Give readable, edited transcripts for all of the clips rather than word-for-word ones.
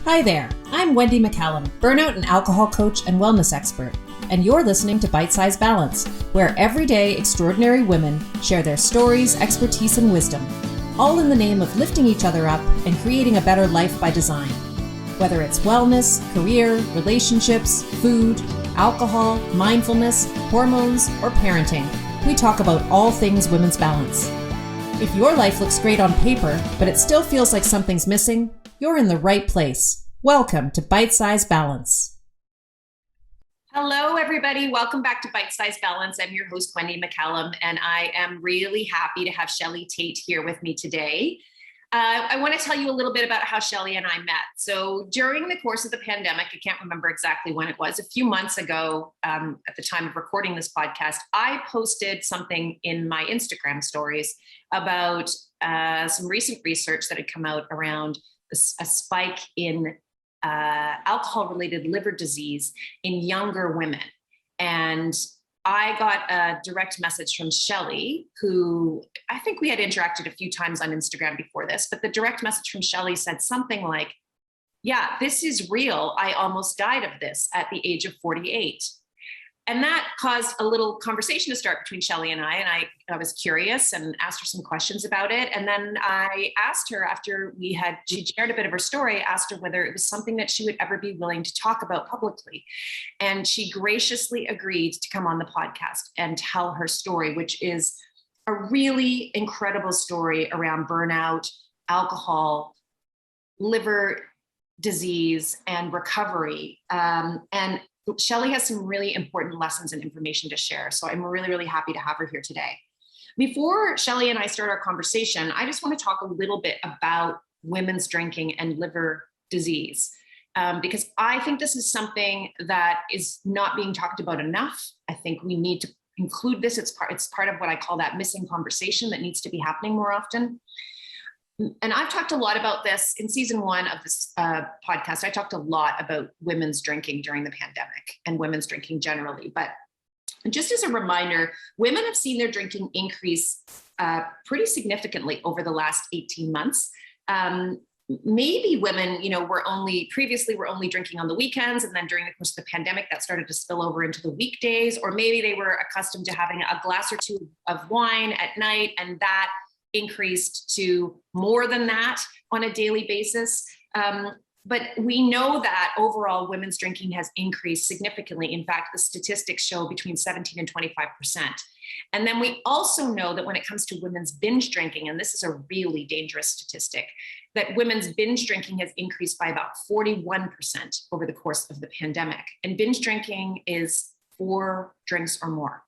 Hi there, I'm Wendy McCallum, burnout and alcohol coach and wellness expert, and you're listening to Bite Size Balance, where everyday extraordinary women share their stories, expertise, and wisdom, all in the name of lifting each other up and creating a better life by design. Whether it's wellness, career, relationships, food, alcohol, mindfulness, hormones, or parenting, we talk about all things women's balance. If your life looks great on paper, but it still feels like something's missing, you're in the right place. Welcome to Bite Size Balance. Hello, everybody. Welcome back to Bite Size Balance. I'm your host, Wendy McCallum, and I am really happy to have Shelly Tate here with me today. I want to tell you a little bit about how Shelly and I met. So during the course of the pandemic, I can't remember exactly when it was, a few months ago, at the time of recording this podcast, I posted something in my Instagram stories about some recent research that had come out around a spike in alcohol-related liver disease in younger women. And I got a direct message from Shelly, who I think we had interacted a few times on Instagram before this, but the direct message from Shelly said something like, yeah, this is real. I almost died of this at the age of 48. And that caused a little conversation to start between Shelly and I was curious and asked her some questions about it. And then I asked her after she shared a bit of her story, asked her whether it was something that she would ever be willing to talk about publicly. And she graciously agreed to come on the podcast and tell her story, which is a really incredible story around burnout, alcohol, liver disease, and recovery. And Shelly has some really important lessons and information to share. So I'm really, really happy to have her here today. Before Shelly and I start our conversation, I just want to talk a little bit about women's drinking and liver disease, because I think this is something that is not being talked about enough. I think we need to include this. It's part of what I call that missing conversation that needs to be happening more often. And I've talked a lot about this in season 1 of this podcast. I talked a lot about women's drinking during the pandemic and women's drinking generally. But just as a reminder, women have seen their drinking increase pretty significantly over the last 18 months. Maybe women, previously were only drinking on the weekends. And then during the course of the pandemic, that started to spill over into the weekdays. Or maybe they were accustomed to having a glass or two of wine at night, and that increased to more than that on a daily basis. But we know that overall women's drinking has increased significantly. In fact, the statistics show between 17 and 25%. And then we also know that when it comes to women's binge drinking, and this is a really dangerous statistic, that women's binge drinking has increased by about 41% over the course of the pandemic. And binge drinking is 4 drinks or more.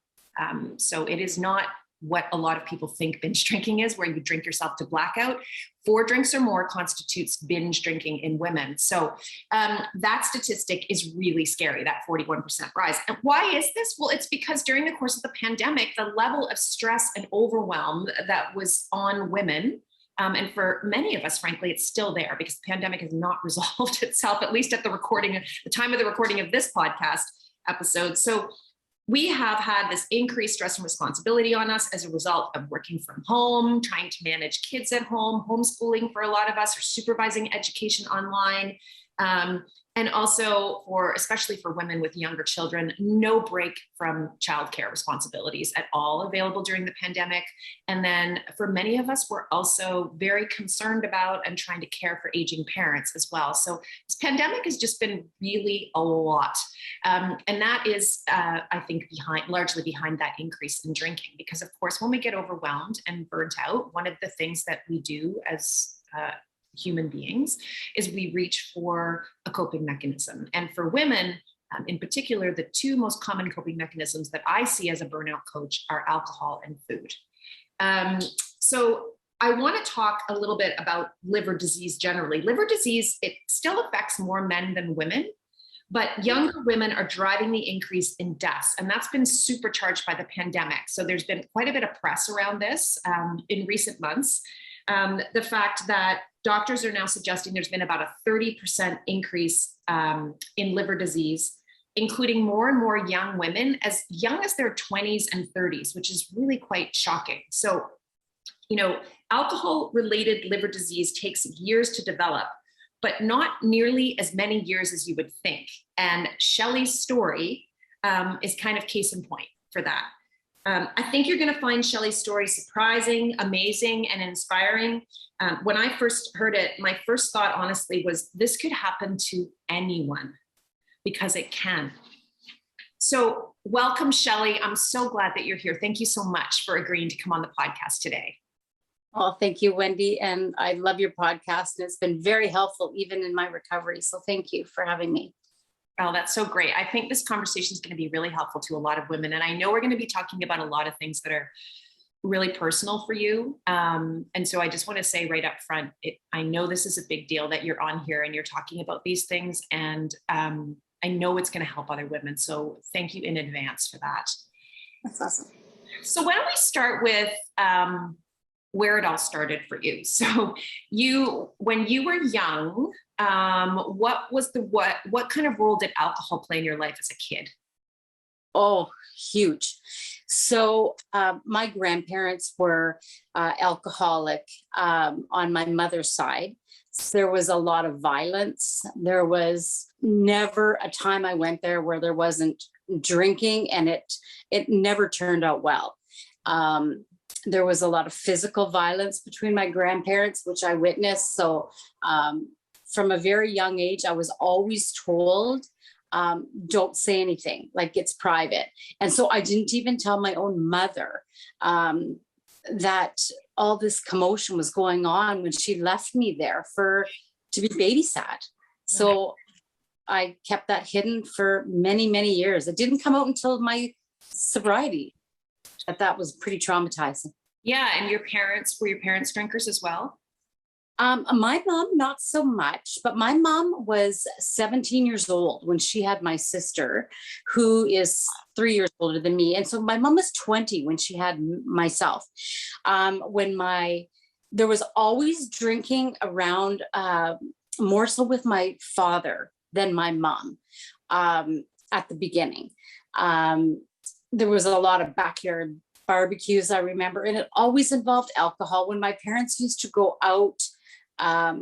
So it is not what a lot of people think binge drinking is, where you drink yourself to blackout. 4 drinks or more constitutes binge drinking in women. So that statistic is really scary, that 41% rise. And why is this? Well, it's because during the course of the pandemic, the level of stress and overwhelm that was on women, and for many of us, frankly, it's still there because the pandemic has not resolved itself, at least at the time of the recording of this podcast episode. So we have had this increased stress and responsibility on us as a result of working from home, trying to manage kids at home, homeschooling for a lot of us, or supervising education online. And also especially for women with younger children, no break from childcare responsibilities at all available during the pandemic. And then for many of us, we're also very concerned about and trying to care for aging parents as well. So this pandemic has just been really a lot. And that is, I think, largely behind that increase in drinking, because of course, when we get overwhelmed and burnt out, one of the things that we do as human beings is we reach for a coping mechanism. And for women in particular, the 2 most common coping mechanisms that I see as a burnout coach are alcohol and food. So I want to talk a little bit about liver disease generally. Liver disease, it still affects more men than women, but younger women are driving the increase in deaths, and that's been supercharged by the pandemic. So there's been quite a bit of press around this in recent months. The fact that doctors are now suggesting there's been about a 30% increase in liver disease, including more and more young women as young as their 20s and 30s, which is really quite shocking. So, alcohol-related liver disease takes years to develop, but not nearly as many years as you would think. And Shelly's story is kind of case in point for that. I think you're going to find Shelly's story surprising, amazing, and inspiring. When I first heard it, my first thought, honestly, was this could happen to anyone, because it can. So welcome, Shelly. I'm so glad that you're here. Thank you so much for agreeing to come on the podcast today. Oh, thank you, Wendy. And I love your podcast. And it's been very helpful, even in my recovery. So thank you for having me. Oh, that's so great. I think this conversation is going to be really helpful to a lot of women. And I know we're going to be talking about a lot of things that are really personal for you. And so I just want to say right up front, I know this is a big deal that you're on here and you're talking about these things. And I know it's going to help other women. So thank you in advance for that. That's awesome. So why don't we start with where it all started for you? So when you were young, what kind of role did alcohol play in your life as a kid? Oh, huge. So my grandparents were alcoholic on my mother's side. So there was a lot of violence. There was never a time I went there where there wasn't drinking, and it never turned out well. There was a lot of physical violence between my grandparents, which I witnessed. So from a very young age, I was always told, don't say anything, like it's private. And so I didn't even tell my own mother that all this commotion was going on when she left me there to be babysat. So I kept that hidden for many, many years. It didn't come out until my sobriety. But that was pretty traumatizing. Yeah. And were your parents drinkers as well? My mom, not so much, but my mom was 17 years old when she had my sister, who is 3 years older than me. And so my mom was 20 when she had myself. There was always drinking around, more so with my father than my mom at the beginning. There was a lot of backyard barbecues, I remember, and it always involved alcohol. When my parents used to go out,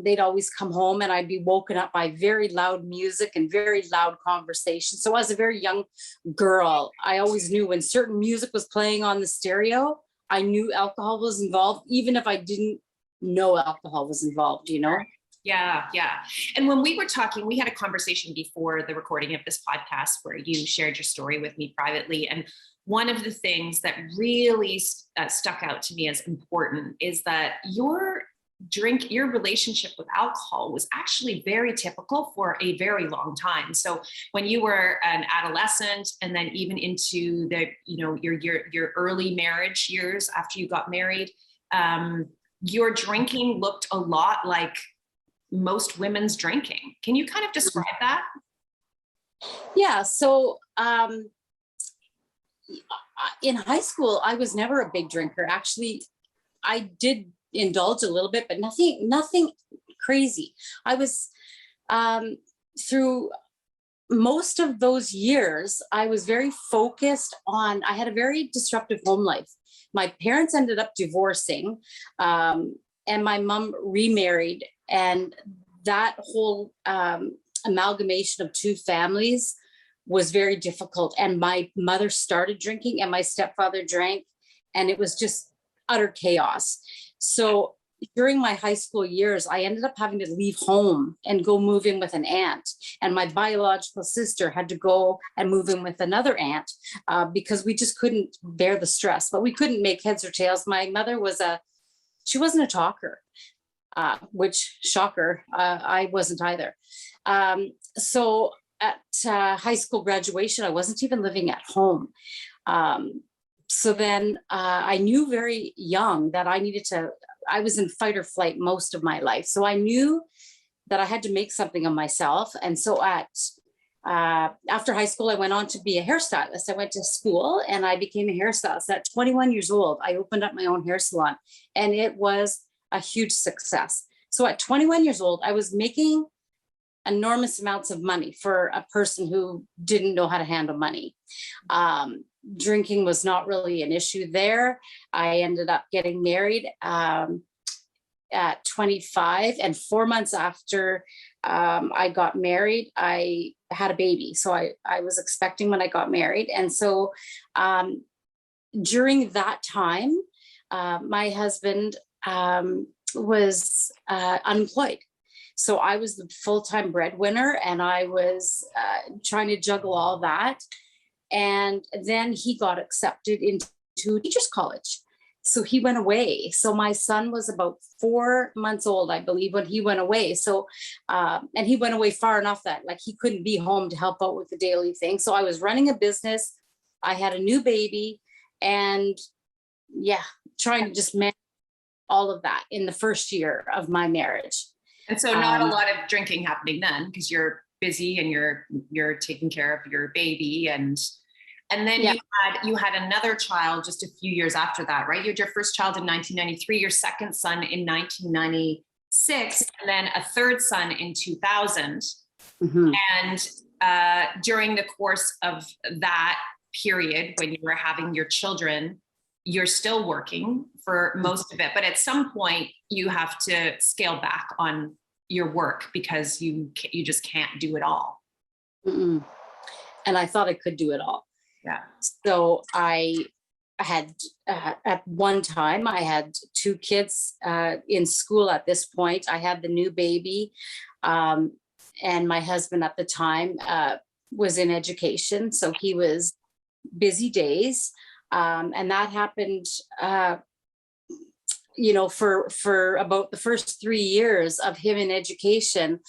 they'd always come home and I'd be woken up by very loud music and very loud conversation. So as a very young girl, I always knew when certain music was playing on the stereo, I knew alcohol was involved, even if I didn't know alcohol was involved, you know? Yeah. And when we were talking, we had a conversation before the recording of this podcast where you shared your story with me privately. And one of the things that really stuck out to me as important is that your relationship with alcohol was actually very typical for a very long time. So when you were an adolescent and then even into your early marriage years after you got married, your drinking looked a lot like most women's drinking. Can you kind of describe that? Yeah. So in high school, I was never a big drinker. Actually, I did indulge a little bit, but nothing crazy. I was through most of those years, I was very focused on, I had a very disruptive home life. My parents ended up divorcing, and my mom remarried, and that whole amalgamation of two families was very difficult. And my mother started drinking and my stepfather drank, and it was just utter chaos. So during my high school years, I ended up having to leave home and go move in with an aunt. And my biological sister had to go and move in with another aunt because we just couldn't bear the stress, but we couldn't make heads or tails. My mother she wasn't a talker, which shocker, I wasn't either. So at high school graduation, I wasn't even living at home. So then I knew very young that I was in fight or flight most of my life. So I knew that I had to make something of myself. And so after high school, I went on to be a hairstylist. I went to school and I became a hairstylist. At 21 years old, I opened up my own hair salon, and it was a huge success. So at 21 years old, I was making enormous amounts of money for a person who didn't know how to handle money. Drinking was not really an issue there. I ended up getting married at 25, and 4 months after I got married, I had a baby. So I was expecting when I got married. And so during that time, my husband was unemployed. So I was the full-time breadwinner, and I was trying to juggle all that. And then he got accepted into teachers college. So he went away. So my son was about 4 months old, I believe, when he went away. So, and he went away far enough that like he couldn't be home to help out with the daily thing. So I was running a business. I had a new baby, and yeah, trying to just manage all of that in the first year of my marriage. And so not a lot of drinking happening then, because you're busy and you're taking care of your baby, and then you had another child just a few years after that, right? You had your first child in 1993, your second son in 1996, and then a third son in 2000. Mm-hmm. And during the course of that period, when you were having your children, you're still working for most of it, but at some point you have to scale back on your work because you just can't do it all. Mm-mm. And I thought I could do it all. Yeah. So I had, at one time, I had 2 kids in school at this point. I had the new baby, and my husband at the time was in education. So he was busy days. And that happened, for about the first 3 years of him in education,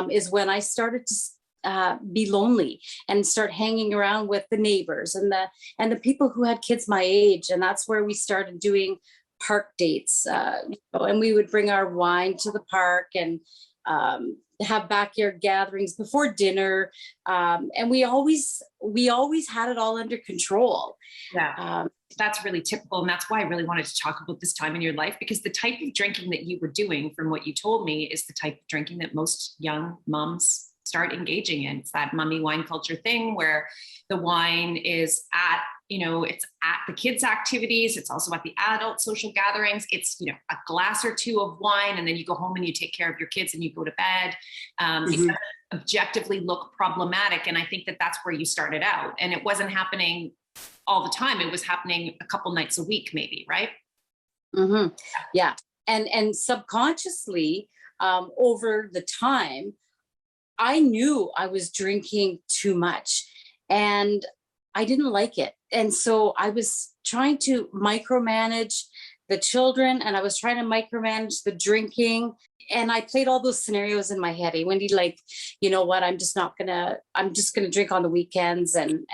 is when I started to be lonely and start hanging around with the neighbors and the people who had kids my age. And that's where we started doing park dates, and we would bring our wine to the park and have backyard gatherings before dinner. And we always had it all under control. Yeah. That's really typical. And that's why I really wanted to talk about this time in your life, because the type of drinking that you were doing, from what you told me, is the type of drinking that most young moms start engaging in. It's that mummy wine culture thing where the wine is at, it's at the kids' activities. It's also at the adult social gatherings. It's, a glass or 2 of wine, and then you go home and you take care of your kids and you go to bed. It doesn't objectively look problematic. And I think that that's where you started out. And it wasn't happening all the time. It was happening a couple nights a week, maybe, right? Mm-hmm. Yeah. And subconsciously, over the time, I knew I was drinking too much and I didn't like it. And so I was trying to micromanage the children, and I was trying to micromanage the drinking. And I played all those scenarios in my head. Hey, Wendy, like, you know what? I'm just gonna drink on the weekends. And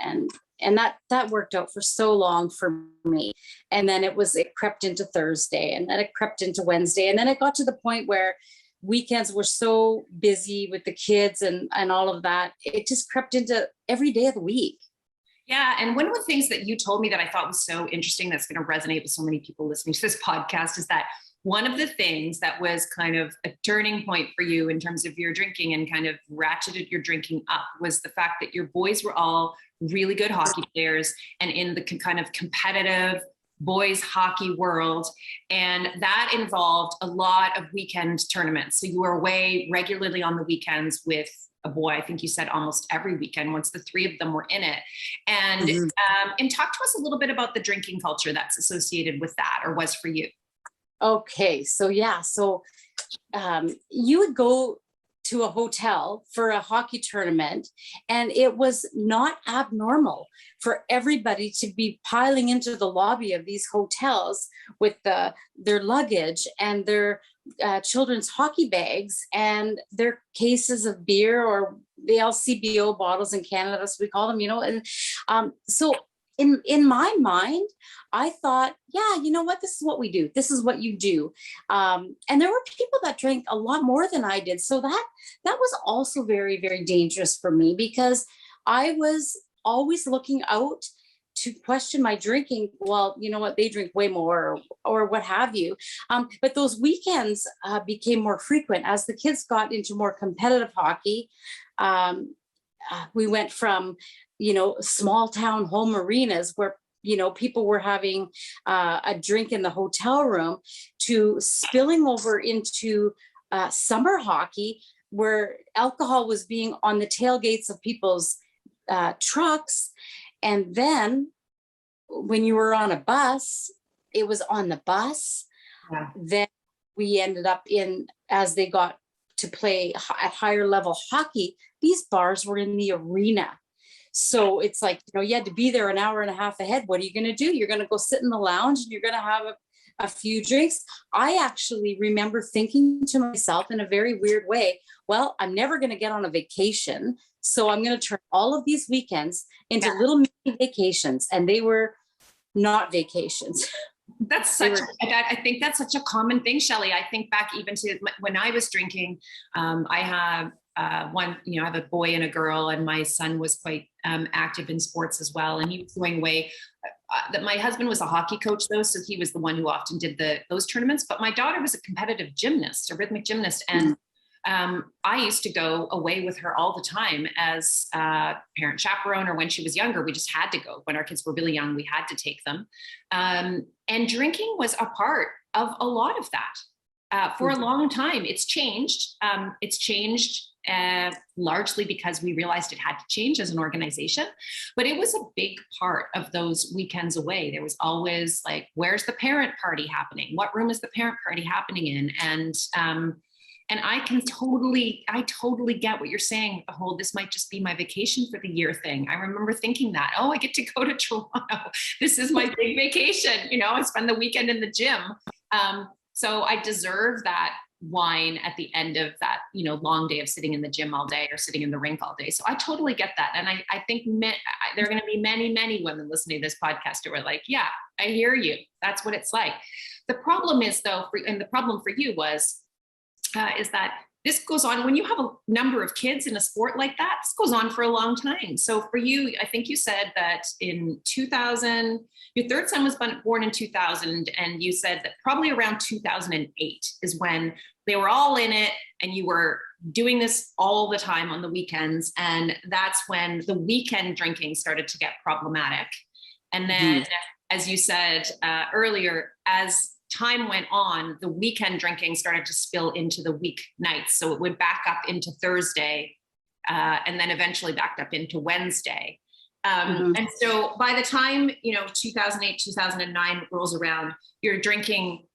that worked out for so long for me. And then it crept into Thursday, and then it crept into Wednesday. And then it got to the point where weekends were so busy with the kids and all of that. It just crept into every day of the week. Yeah. And one of the things that you told me that I thought was so interesting, that's going to resonate with so many people listening to this podcast, is that one of the things that was kind of a turning point for you in terms of your drinking and kind of ratcheted your drinking up was the fact that your boys were all really good hockey players and in the kind of competitive boys hockey world. And that involved a lot of weekend tournaments. So you were away regularly on the weekends with a boy. I think you said almost every weekend, once the 3 of them were in it. And, and talk to us a little bit about the drinking culture that's associated with that, or was for you. Okay. So yeah. So you would go to a hotel for a hockey tournament, and it was not abnormal for everybody to be piling into the lobby of these hotels with their luggage and their children's hockey bags and their cases of beer, or the LCBO bottles in Canada, as we call them, and so in my mind, I thought, yeah, you know what? This is what we do. This is what you do. And there were people that drank a lot more than I did. So that was also very, very dangerous for me, because I was always looking out to question my drinking. Well, you know what? They drink way more, or what have you. But those weekends became more frequent as the kids got into more competitive hockey. We went from, small town home arenas where people were having a drink in the hotel room to spilling over into summer hockey, where alcohol was being on the tailgates of people's trucks. And then when you were on a bus, it was on the bus. Yeah. Then we ended up as they got to play at higher level hockey, these bars were in the arena. So it's like, you had to be there an hour and a half ahead. What are you going to do? You're going to go sit in the lounge and you're going to have a few drinks. I actually remember thinking to myself in a very weird way, well, I'm never going to get on a vacation. So I'm going to turn all of these weekends into little mini vacations. And they were not vacations. That's I think that's such a common thing, Shelly. I think back even to when I was drinking, I have I have a boy and a girl, and my son was quite active in sports as well. And he was going away. That my husband was a hockey coach though, so he was the one who often did those tournaments. But my daughter was a competitive gymnast, a rhythmic gymnast, and I used to go away with her all the time as a parent chaperone, or when she was younger, we just had to go. When our kids were really young, we had to take them. And drinking was a part of a lot of that for a long time. It's changed. Largely because we realized it had to change as an organization, but it was a big part of those weekends away. There was always like, where's the parent party happening? What room is the parent party happening in? And I totally get what you're saying. The whole, this might just be my vacation for the year thing. I remember thinking that, I get to go to Toronto. This is my big vacation. I spend the weekend in the gym. So I deserve that wine at the end of that, long day of sitting in the gym all day or sitting in the rink all day. So I totally get that. And I think there are going to be many, many women listening to this podcast who are like, yeah, I hear you. That's what it's like. The problem is though, and the problem for you was, is that this goes on when you have a number of kids in a sport like that. This goes on for a long time. So for you, I think you said that in 2000, your third son was born in 2000, and you said that probably around 2008 is when they were all in it, and you were doing this all the time on the weekends. And that's when the weekend drinking started to get problematic. And then, as you said earlier, as time went on, the weekend drinking started to spill into the weeknights. So it would back up into Thursday and then eventually backed up into Wednesday. And so by the time, 2008, 2009 rolls around, you're drinking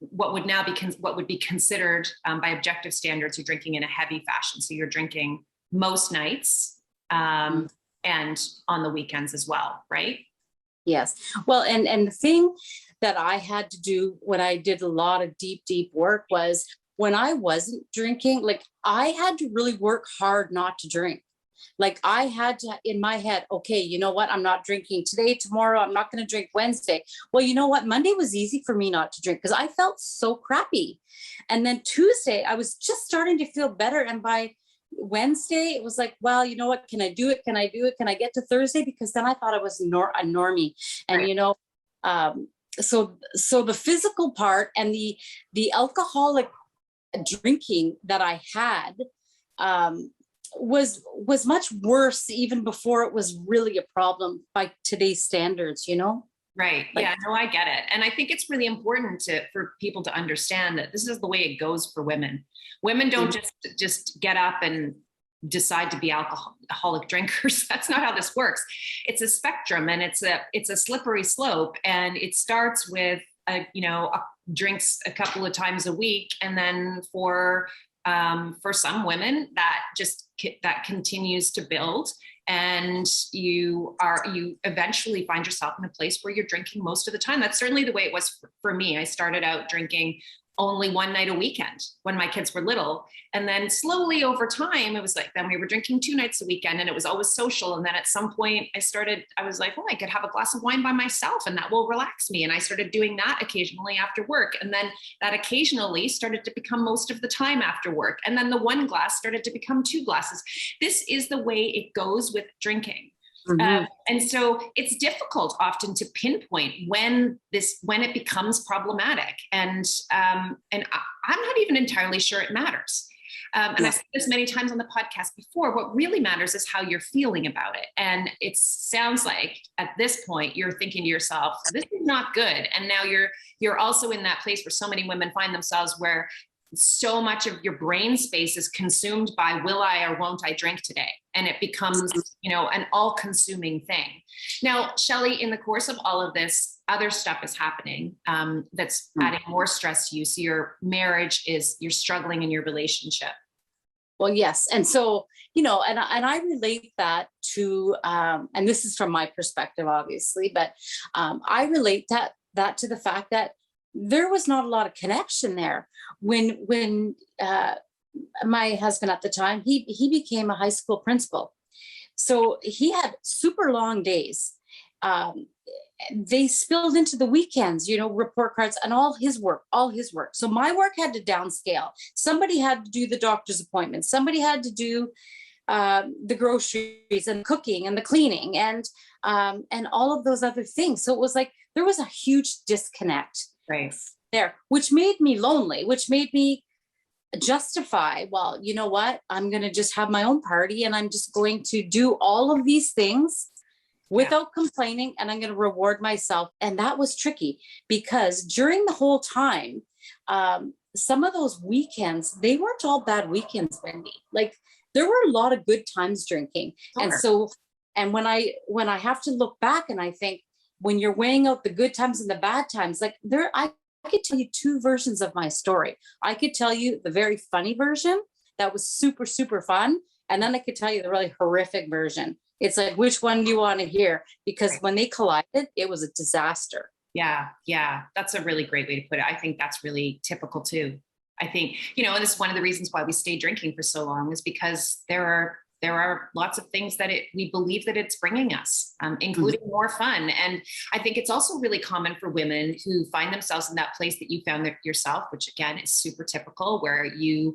what would be considered by objective standards, you're drinking in a heavy fashion. So you're drinking most nights and on the weekends as well, right? Yes. Well, and the thing that I had to do when I did a lot of deep work was when I wasn't drinking, like I had to really work hard not to drink. Like I had to, in my head, okay, you know what? I'm not drinking today, tomorrow. I'm not going to drink Wednesday. Well, you know what? Monday was easy for me not to drink because I felt so crappy. And then Tuesday, I was just starting to feel better. And by Wednesday, it was like, well, you know what? Can I do it? Can I do it? Can I get to Thursday? Because then I thought I was a normie. And, right. So the physical part and the alcoholic drinking that I had was much worse even before it was really a problem by today's standards, Right. Like, yeah, no, I get it. And I think it's really important for people to understand that this is the way it goes for women. Women don't just get up and decide to be alcoholic drinkers. That's not how this works. It's a spectrum, and it's a slippery slope. And it starts with drinks a couple of times a week, and then for some women that continues to build, and you eventually find yourself in a place where you're drinking most of the time. That's certainly the way it was for me. I started out drinking only one night a weekend when my kids were little. And then slowly over time, it was like, then we were drinking 2 nights a weekend, and it was always social. And then at some point I was like, I could have a glass of wine by myself and that will relax me. And I started doing that occasionally after work. And then that occasionally started to become most of the time after work. And then the 1 glass started to become 2 glasses. This is the way it goes with drinking. And so it's difficult often to pinpoint when it becomes problematic. And I'm not even entirely sure it matters. And I've said this many times on the podcast before, what really matters is how you're feeling about it. And it sounds like at this point, you're thinking to yourself, this is not good. And now you're also in that place where so many women find themselves where so much of your brain space is consumed by will I or won't I drink today? And it becomes, an all-consuming thing. Now, Shelly, in the course of all of this, other stuff is happening that's adding more stress to you. So your marriage you're struggling in your relationship. Well, yes. And so, and I relate that to, and this is from my perspective, obviously, but I relate that to the fact that there was not a lot of connection there when my husband at the time, he became a high school principal. So he had super long days. They spilled into the weekends, report cards and all his work. So my work had to downscale. Somebody had to do the doctor's appointments. Somebody had to do the groceries and cooking and the cleaning and all of those other things. So it was like, there was a huge disconnect there, which made me lonely, which made me justify, well, you know what, I'm going to just have my own party and I'm just going to do all of these things without complaining, and I'm going to reward myself. And that was tricky because during the whole time, some of those weekends, they weren't all bad weekends, Wendy. Like there were a lot of good times drinking. Sure. And so, and when I have to look back and I think, when you're weighing out the good times and the bad times, like I could tell you two versions of my story. I could tell you the very funny version that was super, super fun. And then I could tell you the really horrific version. It's like, which one do you want to hear? Because when they collided, it was a disaster. Yeah. That's a really great way to put it. I think that's really typical too. I think, and it's one of the reasons why we stay drinking for so long is because there are lots of things that we believe that it's bringing us, including more fun. And I think it's also really common for women who find themselves in that place that you found yourself, which again is super typical, where you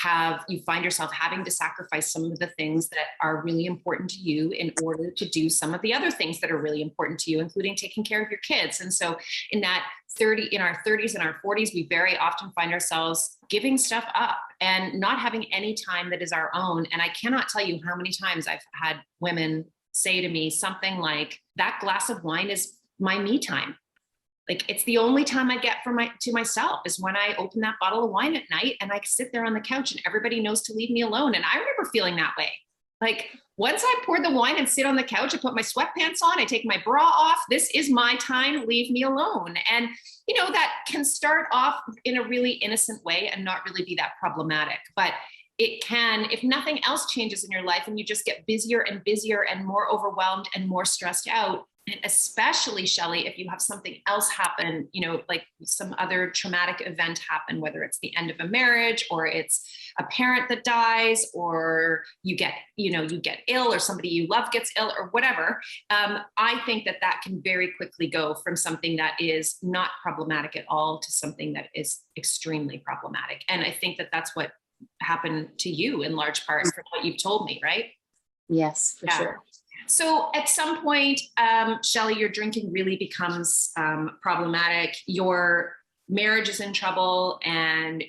find yourself having to sacrifice some of the things that are really important to you in order to do some of the other things that are really important to you, including taking care of your kids. And so in our 30s and our 40s, we very often find ourselves giving stuff up and not having any time that is our own. And I cannot tell you how many times I've had women say to me something like, that glass of wine is my me time. Like it's the only time I get to myself is when I open that bottle of wine at night and I sit there on the couch and everybody knows to leave me alone. And I remember feeling that way. Like once I pour the wine and sit on the couch, I put my sweatpants on, I take my bra off. This is my time, leave me alone. And, that can start off in a really innocent way and not really be that problematic. But it can, if nothing else changes in your life and you just get busier and busier and more overwhelmed and more stressed out, and especially, Shelly, if you have something else happen, like some other traumatic event happen, whether it's the end of a marriage or it's a parent that dies or you get ill or somebody you love gets ill or whatever. I think that can very quickly go from something that is not problematic at all to something that is extremely problematic. And I think that that's what happened to you in large part from what you've told me, right? Yes, for sure. So at some point, Shelly, your drinking really becomes problematic. Your marriage is in trouble and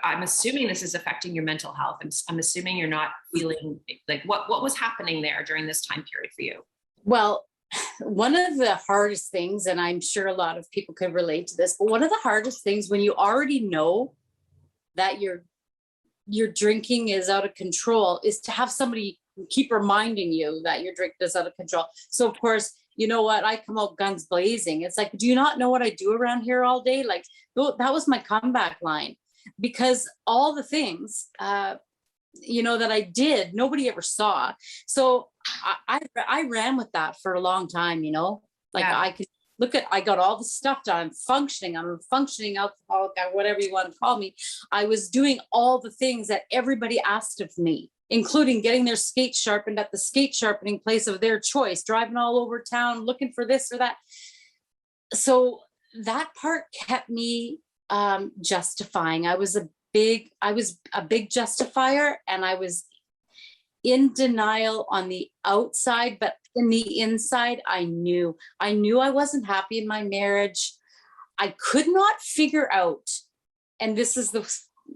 I'm assuming this is affecting your mental health. I'm assuming you're not feeling like what was happening there during this time period for you? Well, one of the hardest things, and I'm sure a lot of people could relate to this, but one of the hardest things when you already know that your drinking is out of control is to have somebody keep reminding you that your drink is out of control. So of course, you know what, I come out guns blazing. It's like, do you not know what I do around here all day? Like that was my comeback line, because all the things, that I did, nobody ever saw. So I ran with that for a long time, I could I got all the stuff done. I'm a functioning alcoholic, whatever you want to call me. I was doing all the things that everybody asked of me, including getting their skates sharpened at the skate sharpening place of their choice, driving all over town, looking for this or that. So that part kept me justifying. I was a big justifier, and I was in denial on the outside, but in the inside, I knew I wasn't happy in my marriage. I could not figure out, and this is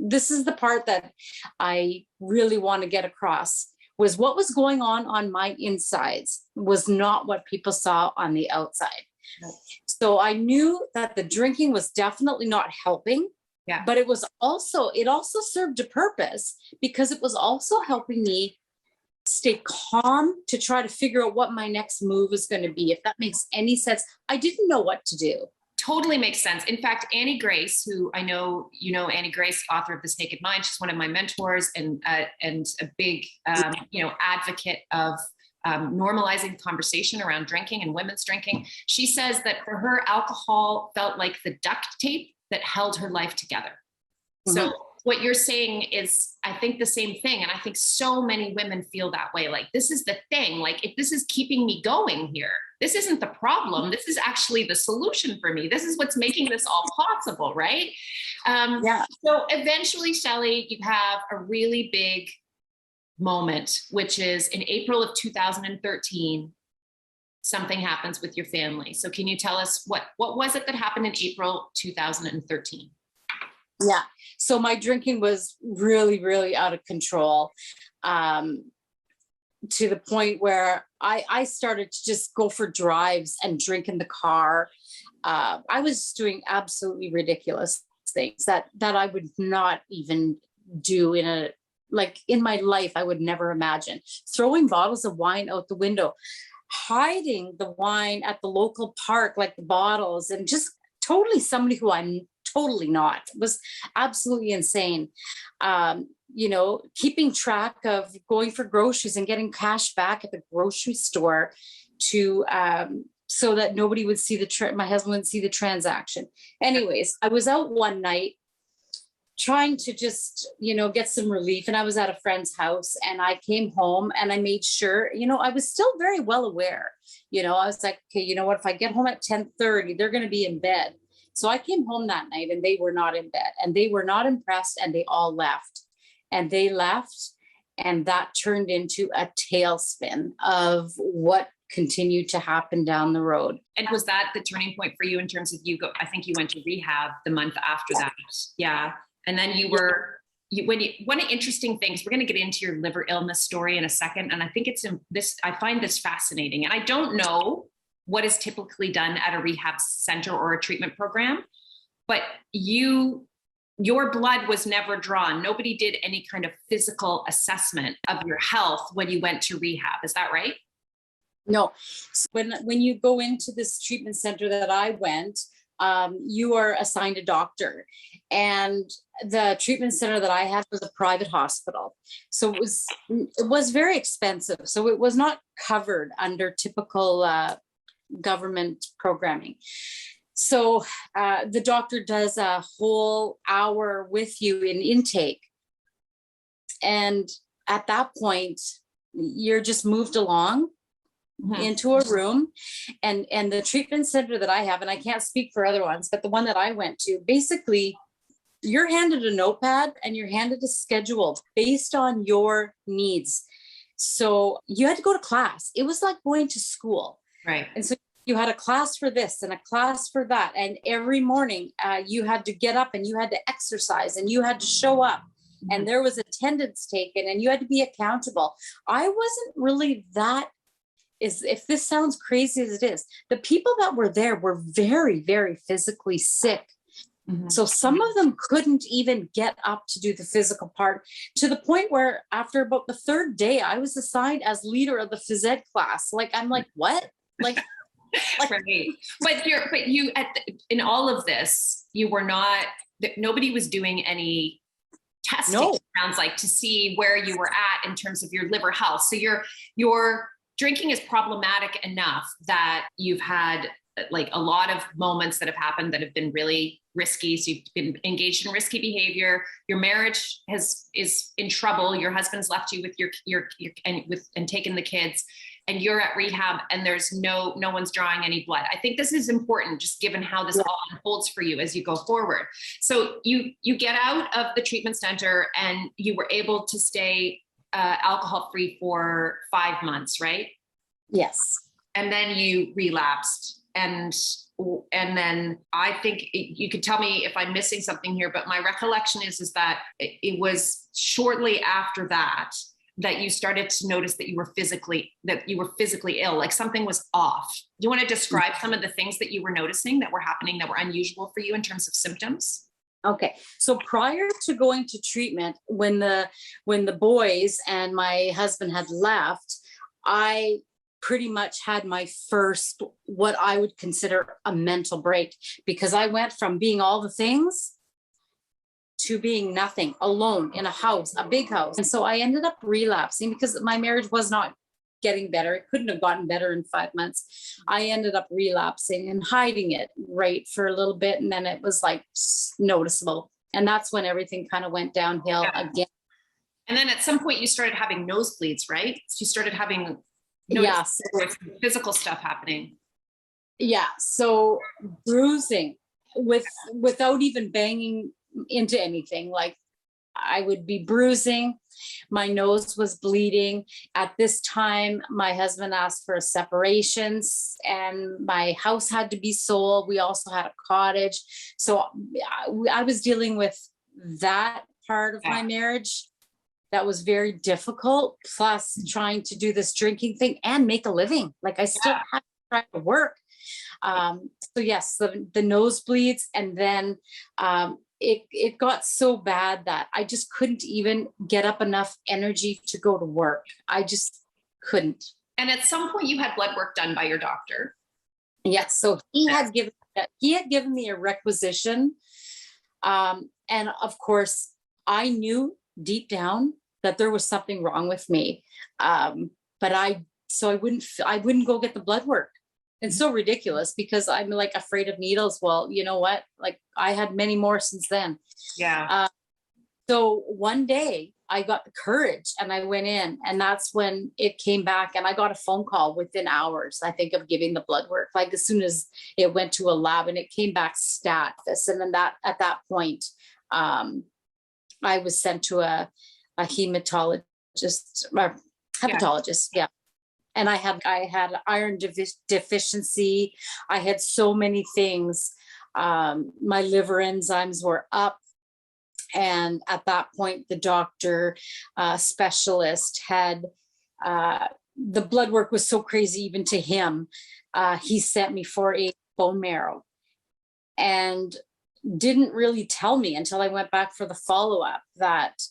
this is the part that I really want to get across, was what was going on my insides was not what people saw on the outside. Right. So I knew that the drinking was definitely not helping. Yeah. But it also served a purpose, because it was also helping me stay calm to try to figure out what my next move is going to be. If that makes any sense. I didn't know what to do. Totally makes sense. In fact, Annie Grace, who I know, Annie Grace, author of This Naked Mind, she's one of my mentors and a big, advocate of normalizing conversation around drinking and women's drinking. She says that for her, alcohol felt like the duct tape that held her life together. Mm-hmm. So what you're saying is, I think the same thing. And I think so many women feel that way. Like, this is the thing. Like, if this is keeping me going here, this isn't the problem. This is actually the solution for me. This is what's making this all possible, right? Yeah. So eventually, Shelly, you have a really big moment, which is in April of 2013, something happens with your family. So can you tell us what was it that happened in April 2013? Yeah. So my drinking was really, really out of control, to the point where I started to just go for drives and drink in the car. I was doing absolutely ridiculous things that I would not even do in my life. I would never imagine throwing bottles of wine out the window, hiding the wine at the local park, like the bottles, and just totally somebody who I'm totally not. It was absolutely insane. Keeping track of going for groceries and getting cash back at the grocery store to so that nobody would see my husband wouldn't see the transaction. Anyways, I was out one night trying to just, get some relief. And I was at a friend's house, and I came home and I made sure, I was still very well aware. I was like, okay, you know what, if I get home at 10:30, they're going to be in bed. So I came home that night and they were not in bed, and they were not impressed, and they all left. And they left, and that turned into a tailspin of what continued to happen down the road. And was that the turning point for you in terms of I think you went to rehab the month after that. Yeah. And then one interesting things, we're going to get into your liver illness story in a second. And I think I find this fascinating. And I don't know what is typically done at a rehab center or a treatment program, but your blood was never drawn. Nobody did any kind of physical assessment of your health when you went to rehab. Is that right? No. When you go into this treatment center that I went, you are assigned a doctor, and the treatment center that I had was a private hospital. So it was very expensive. So it was not covered under typical government programming. So the doctor does a whole hour with you in intake. And at that point, you're just moved along into a room, and the treatment center that I have, and I can't speak for other ones, but the one that I went to, basically you're handed a notepad and you're handed a schedule based on your needs. So you had to go to class. It was like going to school. Right. And so you had a class for this and a class for that. And every morning you had to get up and you had to exercise and you had to show up. And there was attendance taken and you had to be accountable. I wasn't really if this sounds crazy as it is, the people that were there were very, very physically sick. So some of them couldn't even get up to do the physical part, to the point where after about the third day, I was assigned as leader of the phys ed class. I'm like, what? Right. But you in all of this, you were not, nobody was doing any testing, sounds like, to see where you were at in terms of your liver health. So your drinking is problematic enough that you've had a lot of moments that have happened that have been really risky. So you've been engaged in risky behavior. Your marriage is in trouble. Your husband's left you with your and taken the kids, and you're at rehab, and there's no one's drawing any blood. I think this is important, just given how this all unfolds for you as you go forward. So you get out of the treatment center, and you were able to stay alcohol free for 5 months, right? Yes. And then you relapsed and then I think you could tell me if I'm missing something here, but my recollection is that it was shortly after that you started to notice that you were physically ill, like something was off. Do you want to describe some of the things that you were noticing that were happening that were unusual for you in terms of symptoms? Okay. So prior to going to treatment, when the boys and my husband had left, I pretty much had my first, what I would consider a mental break, because I went from being all the things to being nothing, alone in a house, a big house. And so I ended up relapsing because my marriage was not getting better. It couldn't have gotten better in 5 months. I ended up relapsing and hiding it right for a little bit. And then it was like noticeable. And that's when everything kind of went downhill again. And then at some point you started having nosebleeds, right? So you started having physical stuff happening. Yeah. So bruising without even banging into anything. Like I would be bruising. My nose was bleeding. At this time, my husband asked for a separation and my house had to be sold. We also had a cottage. So I was dealing with that part of my marriage. That was very difficult. Plus trying to do this drinking thing and make a living. Like I still had to try to work. So yes, the nosebleeds, and then it got so bad that I just couldn't even get up enough energy to go to work. I just couldn't. And at some point you had blood work done by your doctor. Yes. So he had given me a requisition. And of course I knew deep down that there was something wrong with me. But I wouldn't go get the blood work. It's so ridiculous because I'm like afraid of needles. Well, you know what? Like I had many more since then. Yeah. So one day I got the courage and I went in, and that's when it came back, and I got a phone call within hours, I think, of giving the blood work. Like as soon as it went to a lab, and it came back stat this. And then at that point, I was sent to a hepatologist. Yeah. And I had iron deficiency. I had so many things. My liver enzymes were up. And at that point, the doctor specialist had, the blood work was so crazy, even to him, he sent me for a bone marrow and didn't really tell me until I went back for the follow-up that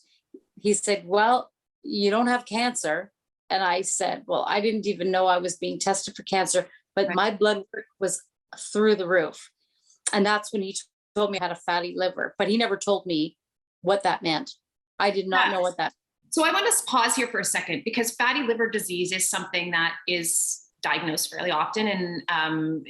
he said, well, you don't have cancer. And I said, well, I didn't even know I was being tested for cancer, but my blood work was through the roof. And that's when he told me I had a fatty liver, but he never told me what that meant. I did not know what that meant. So I want to pause here for a second, because fatty liver disease is something that is diagnosed fairly often. And,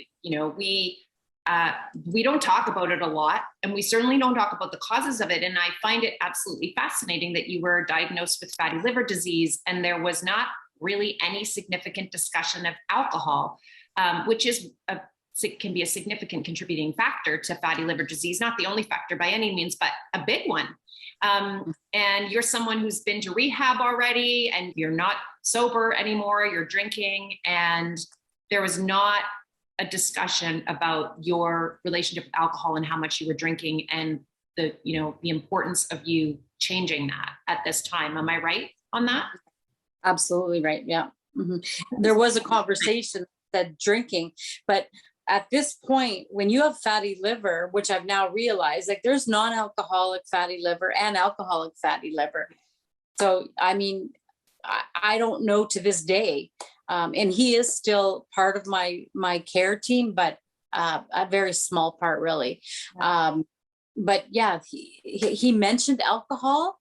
we don't talk about it a lot, and we certainly don't talk about the causes of it. And I find it absolutely fascinating that you were diagnosed with fatty liver disease and there was not really any significant discussion of alcohol, which can be a significant contributing factor to fatty liver disease. Not the only factor by any means, but a big one. And you're someone who's been to rehab already, and you're not sober anymore, you're drinking, and there was not a discussion about your relationship with alcohol and how much you were drinking, and the importance of you changing that at this time. Am I right on that? Absolutely right. Yeah. Mm-hmm. There was a conversation that drinking, but at this point, when you have fatty liver, which I've now realized, like there's non-alcoholic fatty liver and alcoholic fatty liver. So, I mean, I don't know to this day. And he is still part of my care team, but a very small part, really. But yeah, he mentioned alcohol.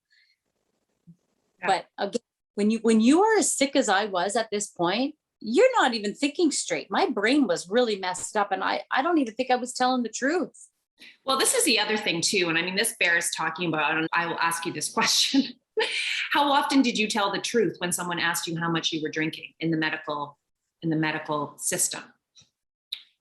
But again, when you are as sick as I was at this point, you're not even thinking straight. My brain was really messed up, and I don't even think I was telling the truth. Well, this is the other thing too, and I mean, this bears talking about, and I will ask you this question. How often did you tell the truth when someone asked you how much you were drinking in the medical system?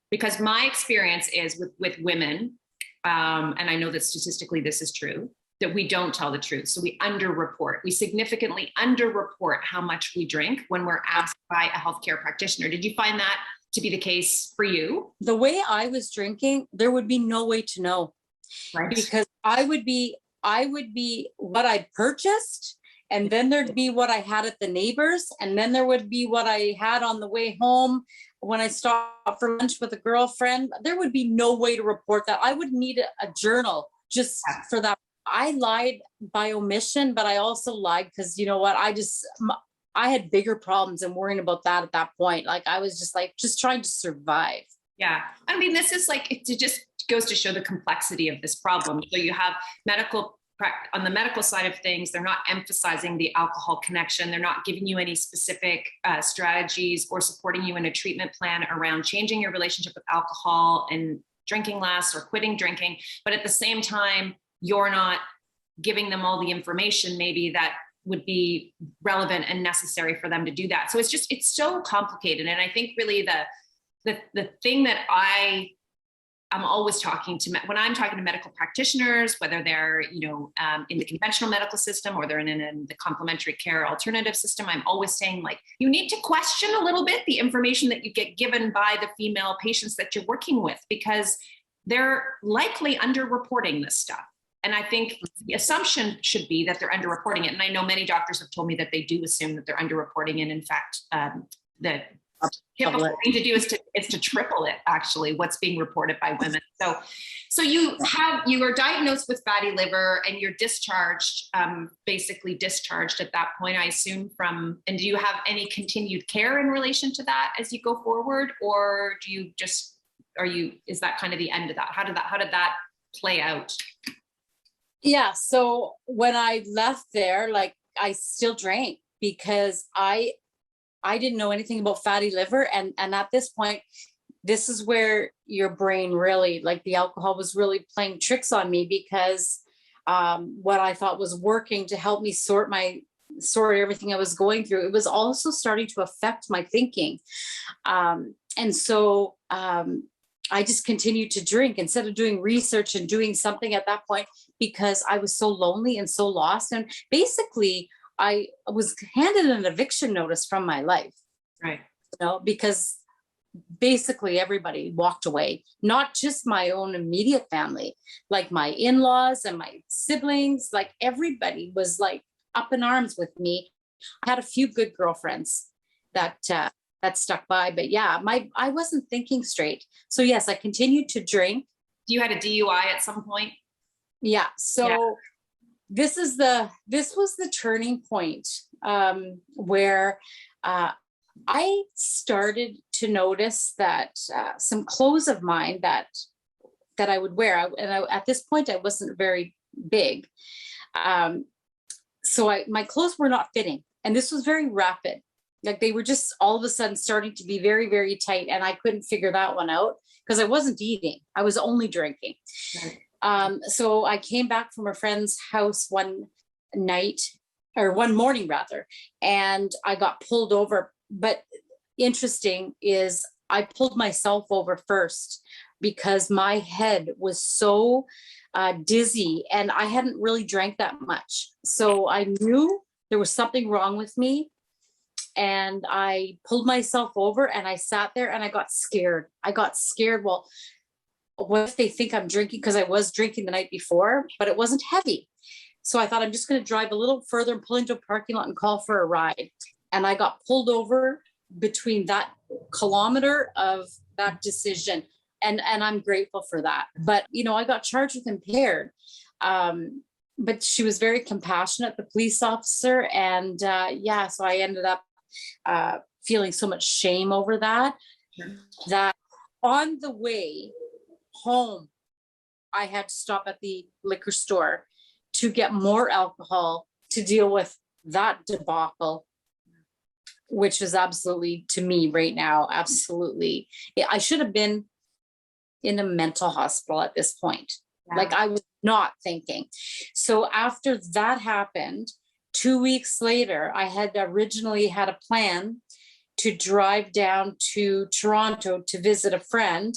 Because my experience is with women, and I know that statistically this is true, that we don't tell the truth. So we underreport. We significantly underreport how much we drink when we're asked by a healthcare practitioner. Did you find that to be the case for you? The way I was drinking, there would be no way to know, Right. because I would be what I purchased, and then there'd be what I had at the neighbors, and then there would be what I had on the way home when I stopped for lunch with a girlfriend. There would be no way to report that. I would need a journal just for that. I lied by omission, but I also lied because, you know what, I had bigger problems and worrying about that at that point. Like I was just trying to survive. Yeah. I mean, this is like, it just goes to show the complexity of this problem. So you have on the medical side of things, they're not emphasizing the alcohol connection. They're not giving you any specific strategies or supporting you in a treatment plan around changing your relationship with alcohol and drinking less or quitting drinking. But at the same time, you're not giving them all the information maybe that would be relevant and necessary for them to do that. So it's so complicated. And I think really the thing that I'm always when I'm talking to medical practitioners, whether they're, in the conventional medical system or they're in the complementary care alternative system, I'm always saying, like, you need to question a little bit the information that you get given by the female patients that you're working with, because they're likely underreporting this stuff. And I think the assumption should be that they're underreporting it. And I know many doctors have told me that they do assume that they're underreporting it. In fact, the typical thing to do is to triple it, actually, what's being reported by women. So you are diagnosed with fatty liver and you're discharged, basically discharged at that point, I assume, and do you have any continued care in relation to that as you go forward? Or is that kind of the end of that? How did that play out? Yeah. So when I left there, like, I still drank because I didn't know anything about fatty liver. And at this point, this is where your brain really, like, the alcohol was really playing tricks on me, because what I thought was working to help me sort everything I was going through, it was also starting to affect my thinking. And so I just continued to drink instead of doing research and doing something at that point, because I was so lonely and so lost. And basically, I was handed an eviction notice from my life. Right. Because basically everybody walked away, not just my own immediate family, like my in-laws and my siblings, like everybody was like up in arms with me. I had a few good girlfriends that stuck by, but yeah, I wasn't thinking straight. So yes, I continued to drink. You had a DUI at some point? Yeah. So yeah. This was the turning point where I started to notice that some clothes of mine that I would wear, at this point I wasn't very big, so my clothes were not fitting, and this was very rapid. Like, they were just all of a sudden starting to be very, very tight, and I couldn't figure that one out because I wasn't eating; I was only drinking. Right. So I came back from a friend's house one morning rather, and I got pulled over. But interesting is I pulled myself over first because my head was so dizzy, and I hadn't really drank that much. So I knew there was something wrong with me, and I pulled myself over and I sat there and I got scared. Well, what if they think I'm drinking? Because I was drinking the night before, but it wasn't heavy. So I thought, I'm just going to drive a little further and pull into a parking lot and call for a ride. And I got pulled over between that kilometer of that decision. And I'm grateful for that. But, I got charged with impaired. But she was very compassionate, the police officer. And so I ended up feeling so much shame over that, that on the way home, I had to stop at the liquor store to get more alcohol to deal with that debacle, which is absolutely, to me right now, absolutely. I should have been in a mental hospital at this point. Yeah. Like, I was not thinking. So after that happened, 2 weeks later, I had originally had a plan to drive down to Toronto to visit a friend.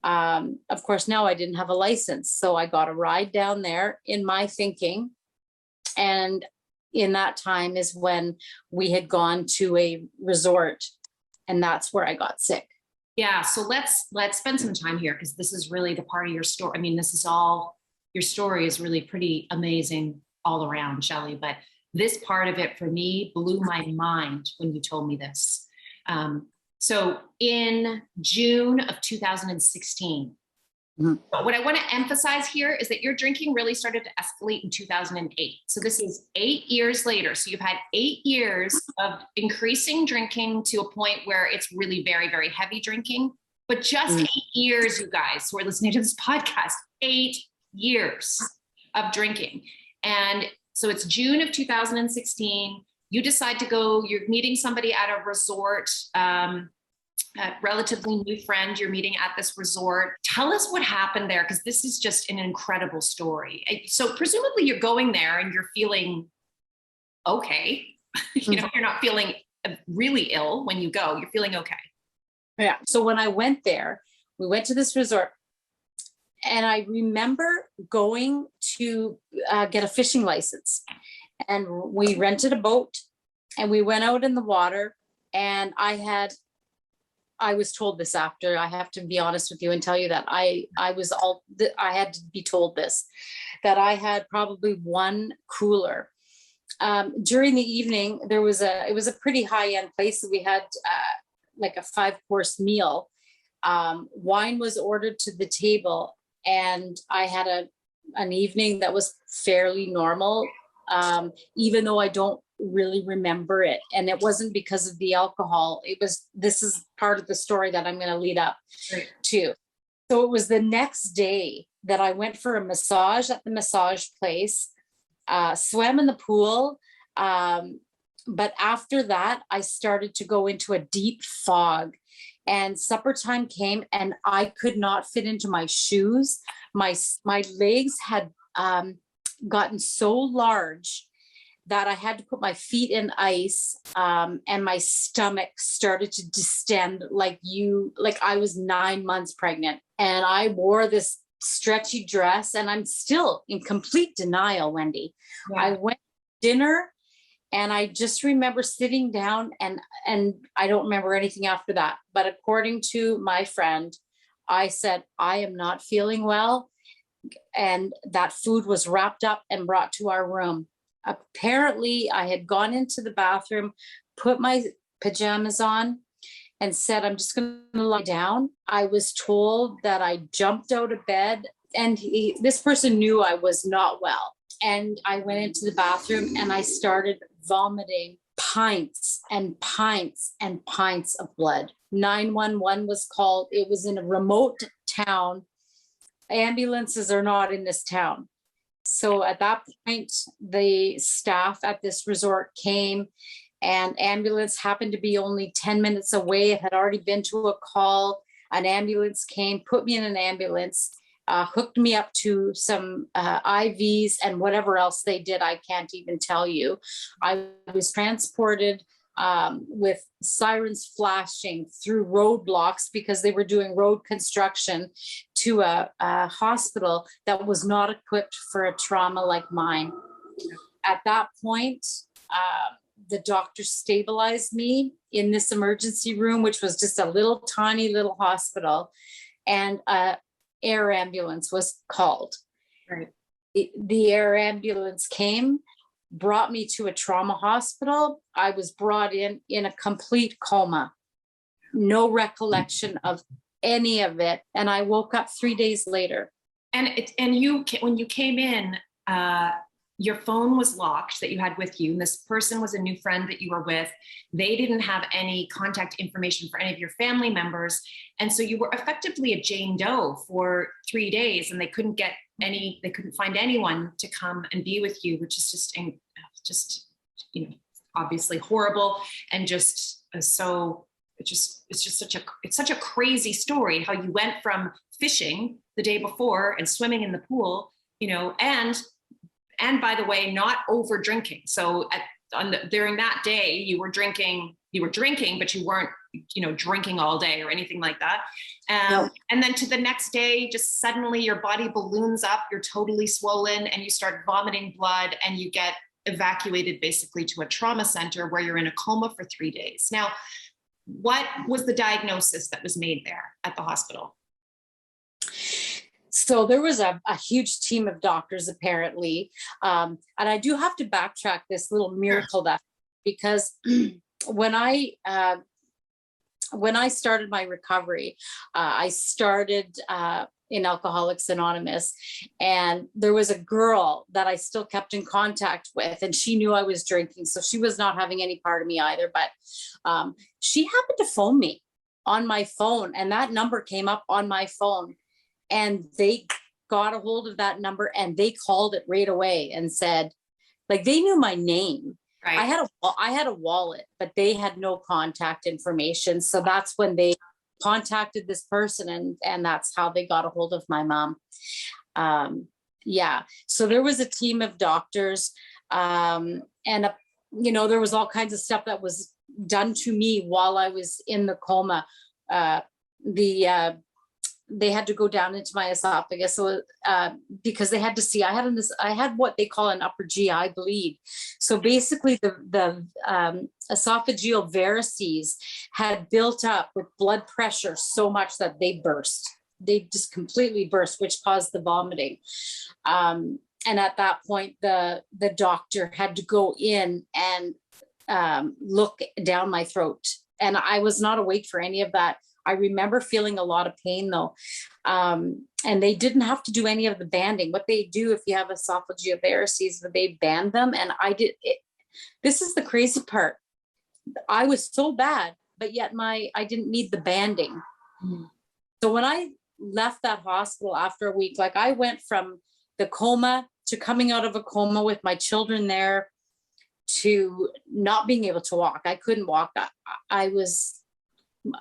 Of course, now I didn't have a license. So I got a ride down there in my thinking. And in that time is when we had gone to a resort, and that's where I got sick. Yeah. So let's spend some time here because this is really the part of your story. I mean, this is all your story is really pretty amazing all around, Shelly. But this part of it for me blew my mind when you told me this. So in June of 2016, but what I want to emphasize here is that your drinking really started to escalate in 2008. So this is 8 years later. So you've had 8 years of increasing drinking to a point where it's really very, very heavy drinking. But just 8 years, you guys who are listening to this podcast, 8 years of drinking. And so it's June of 2016. You decide to go, you're meeting somebody at a resort, a relatively new friend you're meeting at this resort. Tell us what happened there, because this is just an incredible story. So presumably you're going there and you're feeling okay. You know, you're not feeling really ill when you go, you're feeling okay. Yeah. So when I went there, we went to this resort and I remember going to get a fishing license, and we rented a boat and we went out in the water, and I was told this after. I have to be honest with you and tell you that I had to be told this, that I had probably one cooler. During the evening, it was a pretty high-end place. We had like a 5-course meal. Wine was ordered to the table, and I had an evening that was fairly normal, even though I don't really remember it. And it wasn't because of the alcohol. This is part of the story that I'm going to lead up to. So it was the next day that I went for a massage at the massage place, swam in the pool. But after that, I started to go into a deep fog, and supper time came and I could not fit into my shoes. My legs had gotten so large that I had to put my feet in ice, and my stomach started to distend like I was 9 months pregnant. And I wore this stretchy dress, and I'm still in complete denial, Wendy. Yeah. I went to dinner, and I just remember sitting down, and I don't remember anything after that. But according to my friend, I said, I am not feeling well. And that food was wrapped up and brought to our room. Apparently, I had gone into the bathroom, put my pajamas on, and said, I'm just going to lie down. I was told that I jumped out of bed, and this person knew I was not well. And I went into the bathroom and I started vomiting pints and pints and pints of blood. 911 was called. It was in a remote town. Ambulances are not in this town. So at that point, the staff at this resort came, and ambulance happened to be only 10 minutes away. It had already been to a call. An ambulance came, put me in an ambulance, hooked me up to some IVs and whatever else they did. I can't even tell you. I was transported with sirens flashing through roadblocks because they were doing road construction to a hospital that was not equipped for a trauma like mine. At that point, the doctor stabilized me in this emergency room, which was just a little tiny little hospital, and an air ambulance was called. Right. The air ambulance came, brought me to a trauma hospital. I was brought in a complete coma, no recollection of any of it. And I woke up 3 days later. And when you came in, your phone was locked that you had with you. And this person was a new friend that you were with. They didn't have any contact information for any of your family members. And so you were effectively a Jane Doe for 3 days, and they couldn't find anyone to come and be with you, which is just, obviously horrible. And just it's such a crazy story how you went from fishing the day before and swimming in the pool, and by the way, not over drinking. So during that day you were drinking, but you weren't, drinking all day or anything like that. No. And then to the next day, just suddenly your body balloons up, you're totally swollen, and you start vomiting blood, and you get evacuated basically to a trauma center where you're in a coma for 3 days. Now, what was the diagnosis that was made there at the hospital? So there was a huge team of doctors, apparently. And I do have to backtrack this little miracle that, because when I started my recovery, I started in Alcoholics Anonymous, and there was a girl that I still kept in contact with, and she knew I was drinking, so she was not having any part of me either. But she happened to phone me on my phone, and that number came up on my phone, and they got a hold of that number and they called it right away and said, like, they knew my name. Right. I had a wallet, but they had no contact information. So that's when they contacted this person, and that's how they got a hold of my mom. Yeah. So there was a team of doctors, and there was all kinds of stuff that was done to me while I was in the coma. They had to go down into my esophagus, so because they had to see I had what they call an upper GI bleed. So basically, the esophageal varices had built up with blood pressure so much that they burst. They just completely burst, which caused the vomiting. And at that point, the doctor had to go in and look down my throat, and I was not awake for any of that. I remember feeling a lot of pain though. And they didn't have to do any of the banding. What they do if you have esophageal varices, they band them. And this is the crazy part. I was so bad, but yet I didn't need the banding. Mm-hmm. So when I left that hospital after a week, like I went from the coma to coming out of a coma with my children there to not being able to walk. I couldn't walk.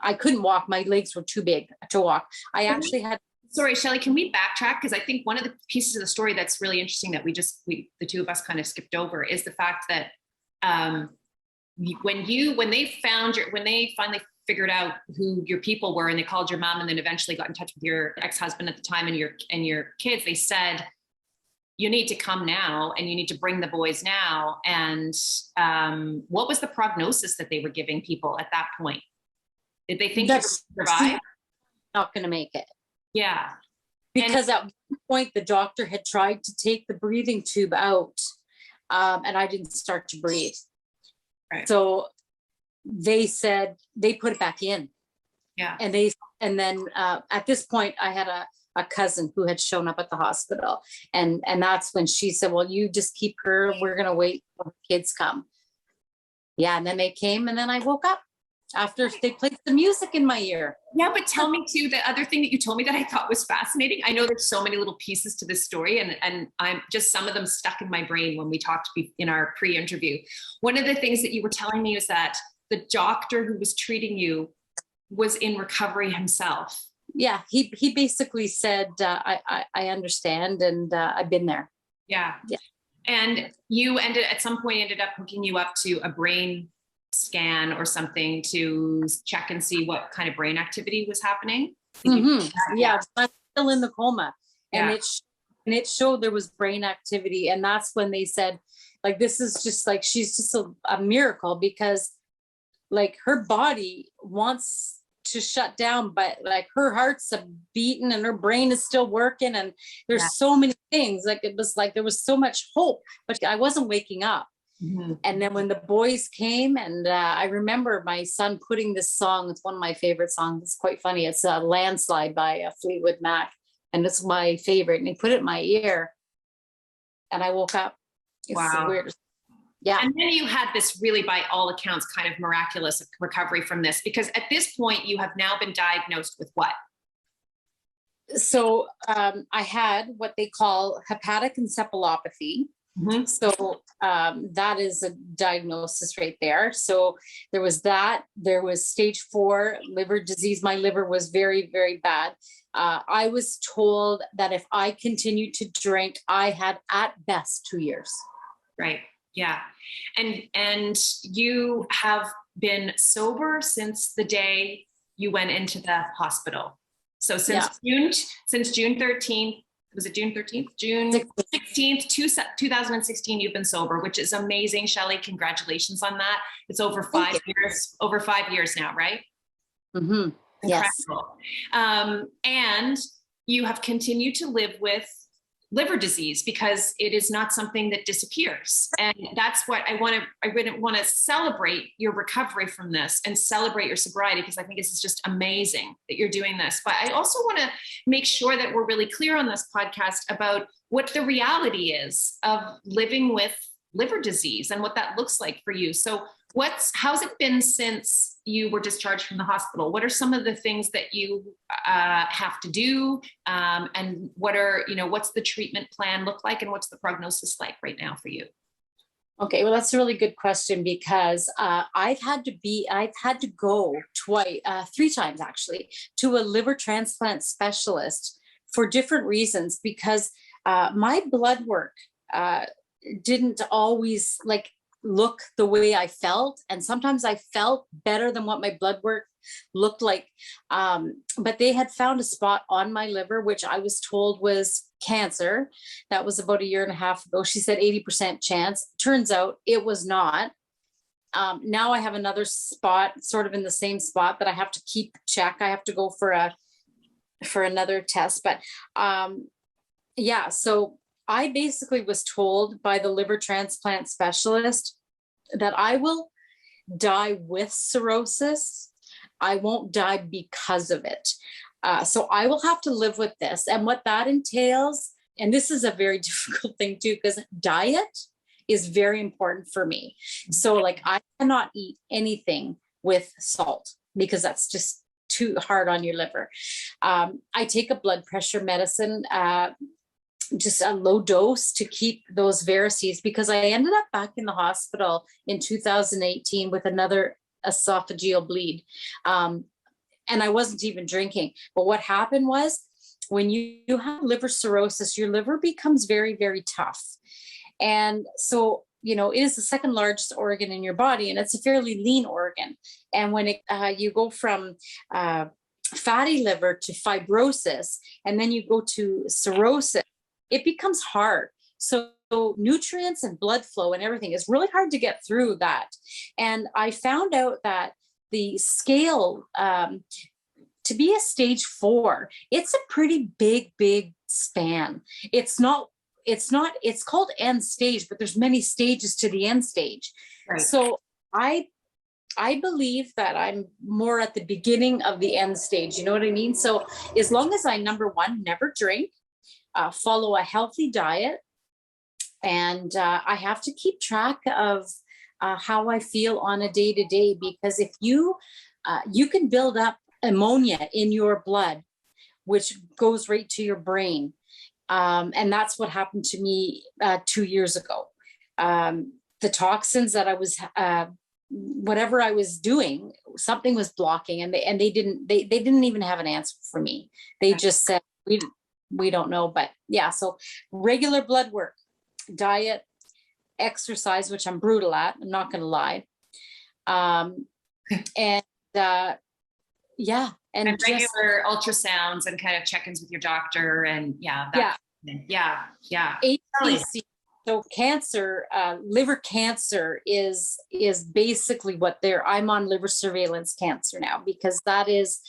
I couldn't walk. My legs were too big to walk. I actually had. Sorry, Shelly, can we backtrack? Because I think one of the pieces of the story that's really interesting that the two of us kind of skipped over is the fact that when they finally figured out who your people were and they called your mom and then eventually got in touch with your ex-husband at the time and your kids, they said, you need to come now and you need to bring the boys now. And what was the prognosis that they were giving people at that point? Did they think you would survive? Not going to make it. Yeah. Because at one point the doctor had tried to take the breathing tube out, and I didn't start to breathe. Right. So they said they put it back in. Yeah. And then at this point I had a cousin who had shown up at the hospital, and that's when she said, well, you just keep her. We're going to wait till the kids come. Yeah. And then they came, and then I woke up after they played the music in my ear. Yeah, but tell me too, the other thing that you told me that I thought was fascinating. I know there's so many little pieces to this story, and I'm just some of them stuck in my brain when we talked in our pre-interview. One of the things that you were telling me is that the doctor who was treating you was in recovery himself. Yeah, he basically said, I understand, and I've been there. Yeah. And you at some point ended up hooking you up to a brain scan or something to check and see what kind of brain activity was happening. Mm-hmm. Yeah, I'm still in the coma, and it showed there was brain activity, and that's when they said, like, this is just like, she's just a miracle, because like her body wants to shut down, but like her heart's a beating and her brain is still working, and there's so many things. Like it was like there was so much hope, but I wasn't waking up. Mm-hmm. And then when the boys came, and I remember my son putting this song, it's one of my favorite songs. It's quite funny. It's a Landslide by Fleetwood Mac. And it's my favorite. And he put it in my ear, and I woke up. It's the weirdest. Yeah. And then you had this really, by all accounts, kind of miraculous recovery from this, because at this point you have now been diagnosed with what? So I had what they call hepatic encephalopathy. Mm-hmm. So that is a diagnosis right there. So there was that. There was stage 4 liver disease. My liver was very, very bad. I was told that if I continued to drink, I had at best 2 years. Right. Yeah. And you have been sober since the day you went into the hospital. So since June 13th, was it June 13th? June 16th, 2016, you've been sober, which is amazing. Shelly, congratulations on that. It's over 5 years, over 5 years now, right? Mm-hmm. Yes. Incredible. And you have continued to live with liver disease because it is not something that disappears. And that's what I really want to celebrate your recovery from this and celebrate your sobriety, because I think this is just amazing that you're doing this. But I also want to make sure that we're really clear on this podcast about what the reality is of living with liver disease and what that looks like for you. So how's it been since you were discharged from the hospital? What are some of the things that you have to do? And what's the treatment plan look like? And what's the prognosis like right now for you? Okay, well, that's a really good question, because I've had to go three times actually, to a liver transplant specialist for different reasons, because my blood work didn't always look the way I felt. And sometimes I felt better than what my blood work looked like. But they had found a spot on my liver, which I was told was cancer. That was about 1.5 years ago. She said 80% chance. Turns out it was not. Now I have another spot, sort of in the same spot, that I have to keep check. I have to go for another test. But yeah, so I basically was told by the liver transplant specialist that I will die with cirrhosis. I won't die because of it. So I will have to live with this. And what that entails, and this is a very difficult thing too, because diet is very important for me. So I cannot eat anything with salt, because that's just too hard on your liver. I take a blood pressure medicine, just a low dose, to keep those varices, because I ended up back in the hospital in 2018 with another esophageal bleed. And I wasn't even drinking. But what happened was, when you have liver cirrhosis, your liver becomes very, very tough. And so, it is the second largest organ in your body, and it's a fairly lean organ. And when you go from fatty liver to fibrosis, and then you go to cirrhosis, it becomes hard. So nutrients and blood flow and everything is really hard to get through that. And I found out that the scale, to be a stage 4, it's a pretty big span. It's called end stage, but there's many stages to the end stage. Right. So I believe that I'm more at the beginning of the end stage. You know what I mean? So as long as I, number one, never drink, follow a healthy diet, and I have to keep track of how I feel on a day-to-day, because if you can build up ammonia in your blood, which goes right to your brain. And that's what happened to me 2 years ago. The toxins that I was, whatever I was doing, something was blocking, and they didn't even have an answer for me. They just said, we don't know. But yeah, so regular blood work, diet, exercise, which I'm brutal at, I'm not going to lie. And yeah. And regular ultrasounds and kind of check-ins with your doctor. And yeah. HCC. So cancer, liver cancer is basically what I'm on liver surveillance cancer now, because that is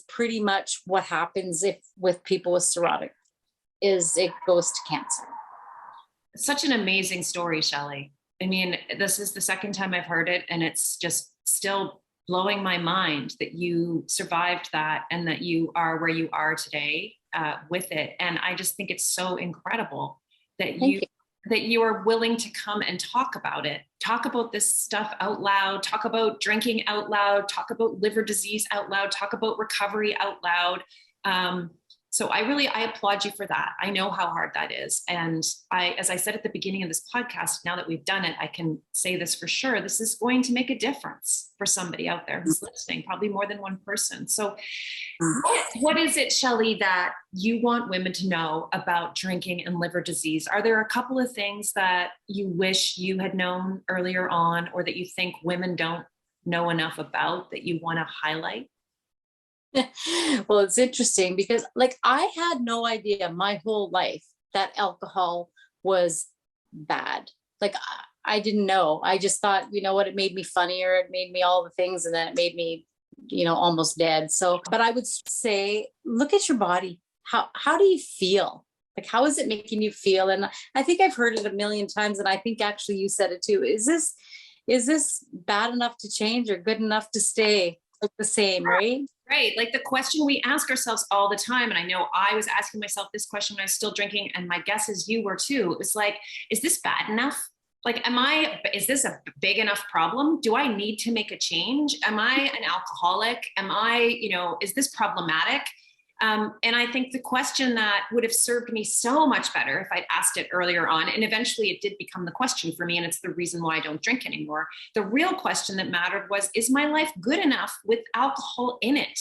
pretty much what happens with people with cirrhotic, is it goes to cancer. Such an amazing story, Shelly. I mean, this is the second time I've heard it, and it's just still blowing my mind that you survived that and that you are where you are today with it. And I just think it's so incredible that you are willing to come and talk about it, talk about this stuff out loud, talk about drinking out loud, talk about liver disease out loud, talk about recovery out loud. So I applaud you for that. I know how hard that is. And as I said at the beginning of this podcast, now that we've done it, I can say this for sure. This is going to make a difference for somebody out there who's listening, probably more than one person. So what is it, Shelly, that you want women to know about drinking and liver disease? Are there a couple of things that you wish you had known earlier on, or that you think women don't know enough about, that you want to highlight? Well, it's interesting because like I had no idea my whole life that alcohol was bad. Like I didn't know. I just thought, you know what, it made me funnier, it made me all the things, and then it made me, almost dead. So, but I would say, look at your body. How do you feel? Like, how is it making you feel? And I think I've heard it a million times, and I think actually you said it too. Is this bad enough to change or good enough to stay like the same, right? Right. Like the question we ask ourselves all the time. And I know I was asking myself this question when I was still drinking. And my guess is you were too. It was like, is this bad enough? Like, is this a big enough problem? Do I need to make a change? Am I an alcoholic? Is this problematic? And I think the question that would have served me so much better if I'd asked it earlier on, and eventually it did become the question for me, and it's the reason why I don't drink anymore. The real question that mattered was, is my life good enough with alcohol in it?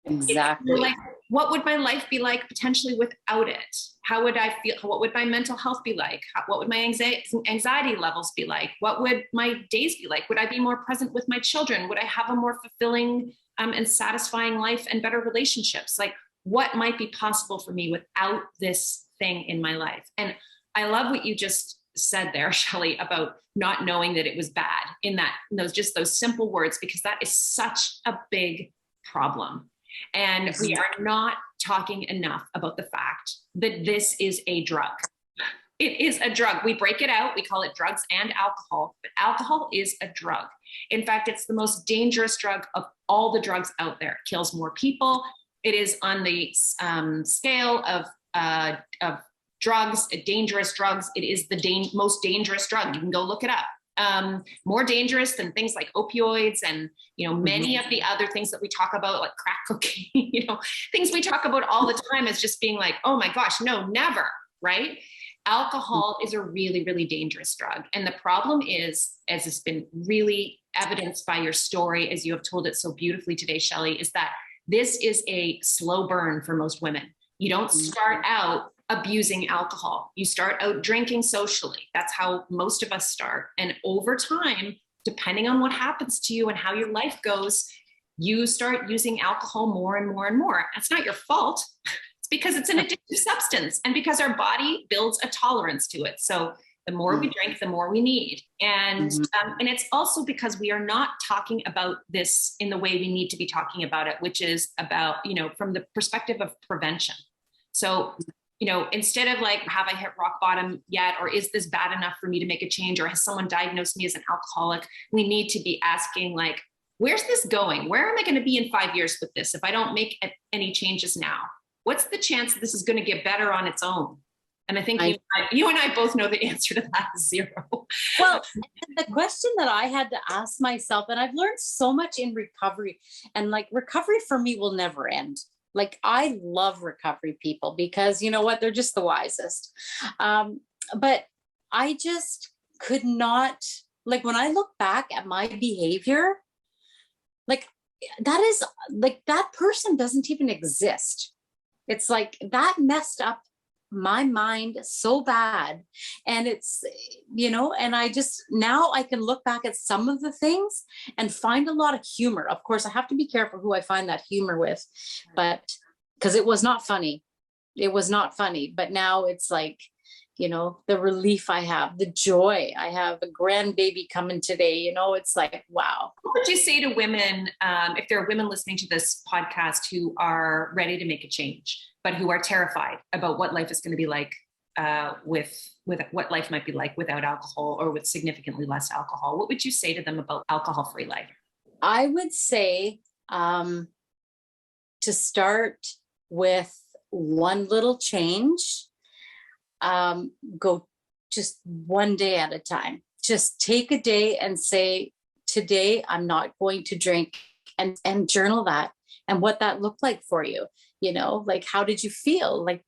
Exactly. Like, what would my life be like potentially without it? How would I feel? What would my mental health be like? What would my anxiety levels be like? What would my days be like? Would I be more present with my children? Would I have a more fulfilling and satisfying life and better relationships? Like, what might be possible for me without this thing in my life? And I love what you just said there, Shelly, about not knowing that it was bad in those simple words, because that is such a big problem. And we are not talking enough about the fact that this is a drug. It is a drug. We break it out. We call it drugs and alcohol, but alcohol is a drug. In fact, it's the most dangerous drug of all the drugs out there. It kills more people. It is on the scale of drugs, dangerous drugs. It is the most dangerous drug. You can go look it up. More dangerous than things like opioids and, many of the other things that we talk about, like crack cocaine, things we talk about all the time as just being like, oh my gosh, no, never, right? Alcohol is a really, really dangerous drug. And the problem is, as has been really evidenced by your story, as you have told it so beautifully today, Shelly, is that this is a slow burn for most women. You don't start out abusing alcohol. You start out drinking socially. That's how most of us start. And over time, depending on what happens to you and how your life goes, you start using alcohol more and more and more. That's not your fault. It's because it's an addictive substance and because our body builds a tolerance to it. So the more we drink, the more we need. And it's also because we are not talking about this in the way we need to be talking about it, which is about, from the perspective of prevention. So, instead of like, have I hit rock bottom yet? Or is this bad enough for me to make a change? Or has someone diagnosed me as an alcoholic? We need to be asking like, where's this going? Where am I going to be in 5 years with this if I don't make any changes now? What's the chance that this is going to get better on its own? And I think you and I both know the answer to that is zero. Well, the question that I had to ask myself, and I've learned so much in recovery, and like recovery for me will never end. Like I love recovery people because you know what? They're just the wisest. But I just could not, like when I look back at my behavior, like that person doesn't even exist. It's like that messed up my mind so bad. And it's, and I just, now I can look back at some of the things and find a lot of humor. Of course, I have to be careful who I find that humor with, but because it was not funny. It was not funny. But now it's like, the relief I have, the joy I have, a grandbaby coming today, it's like, wow. What would you say to women, if there are women listening to this podcast who are ready to make a change, but who are terrified about what life is going to be like with what life might be like without alcohol or with significantly less alcohol? What would you say to them about alcohol-free life? I would say to start with one little change. Go just one day at a time. Just take a day and say, today I'm not going to drink, and journal that and what that looked like for you. Like, how did you feel? Like,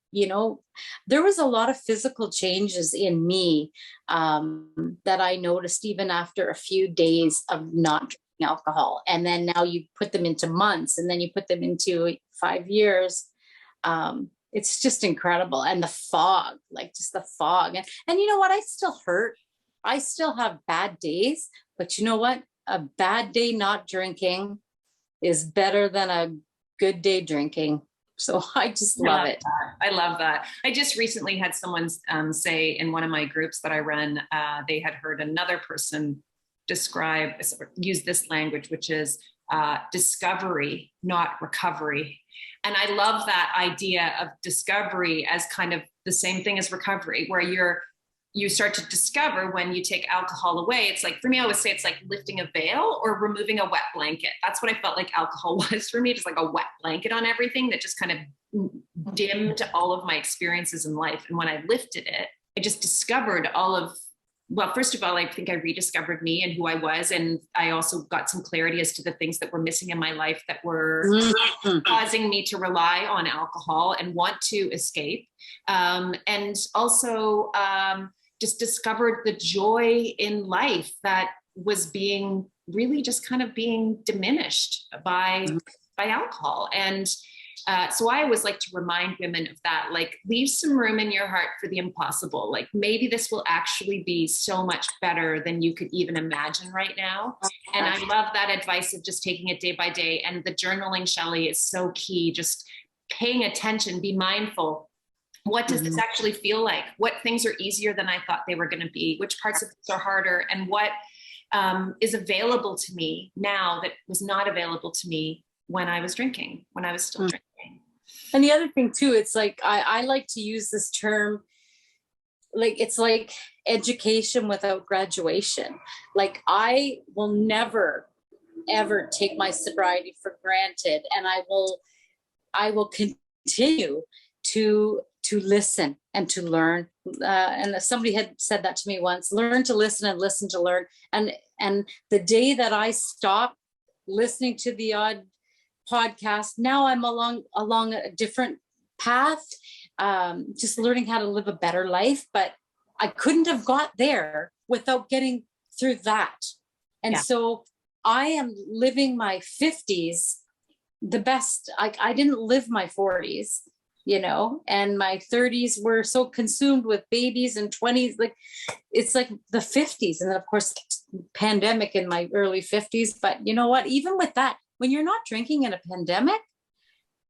there was a lot of physical changes in me that I noticed even after a few days of not drinking alcohol. And then now you put them into months, and then you put them into 5 years. It's just incredible. And the fog, like just the fog. And you know what? I still hurt. I still have bad days, but you know what? A bad day not drinking is better than a good day drinking. So I just love it. I love that. I just recently had someone say in one of my groups that I run, they had heard another person use this language, which is discovery, not recovery. And I love that idea of discovery as kind of the same thing as recovery, where you start to discover when you take alcohol away. It's like, for me, I would say it's like lifting a veil or removing a wet blanket. That's what I felt like alcohol was for me, just like a wet blanket on everything that just kind of dimmed all of my experiences in life. And when I lifted it, I just discovered well, first of all, I think I rediscovered me and who I was. And I also got some clarity as to the things that were missing in my life that were causing me to rely on alcohol and want to escape. And also just discovered the joy in life that was being really just kind of being diminished by alcohol. And so I always like to remind women of that, like, leave some room in your heart for the impossible. Like, maybe this will actually be so much better than you could even imagine right now. And I love that advice of just taking it day by day. And the journaling, Shelly, is so key. Just paying attention, be mindful. What does this actually feel like? What things are easier than I thought they were going to be? Which parts of this are harder? And what is available to me now that was not available to me when I was drinking, when I was still drinking. And the other thing too, it's like, I like to use this term, like, it's like education without graduation. Like, I will never, ever take my sobriety for granted. And I will continue to listen and to learn. And somebody had said that to me once, learn to listen and listen to learn. And the day that I stopped listening to the odd podcast, now I'm along a different path, just learning how to live a better life. But I couldn't have got there without getting through that. And so I am living my 50s the best. I didn't live my 40s, and my 30s were so consumed with babies, and 20s, like, it's like the 50s. And then of course, pandemic in my early 50s. But you know what, even with that, when you're not drinking in a pandemic,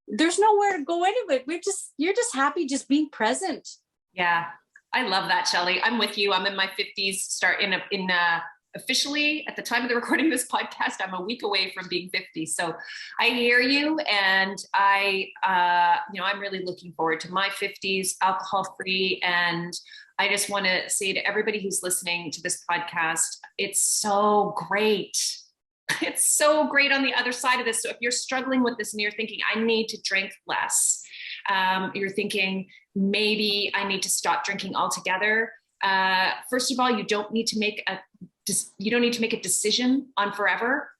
there's nowhere to go anyway. You're just happy just being present. Yeah, I love that, Shelly. I'm with you. I'm in my 50s, officially at the time of the recording of this podcast, I'm a week away from being 50. So I hear you. And I'm really looking forward to my 50s, alcohol free. And I just want to say to everybody who's listening to this podcast, it's so great. It's so great on the other side of this. So if you're struggling with this and you're thinking, I need to drink less, you're thinking, maybe I need to stop drinking altogether. First of all, you don't need to make a decision on forever.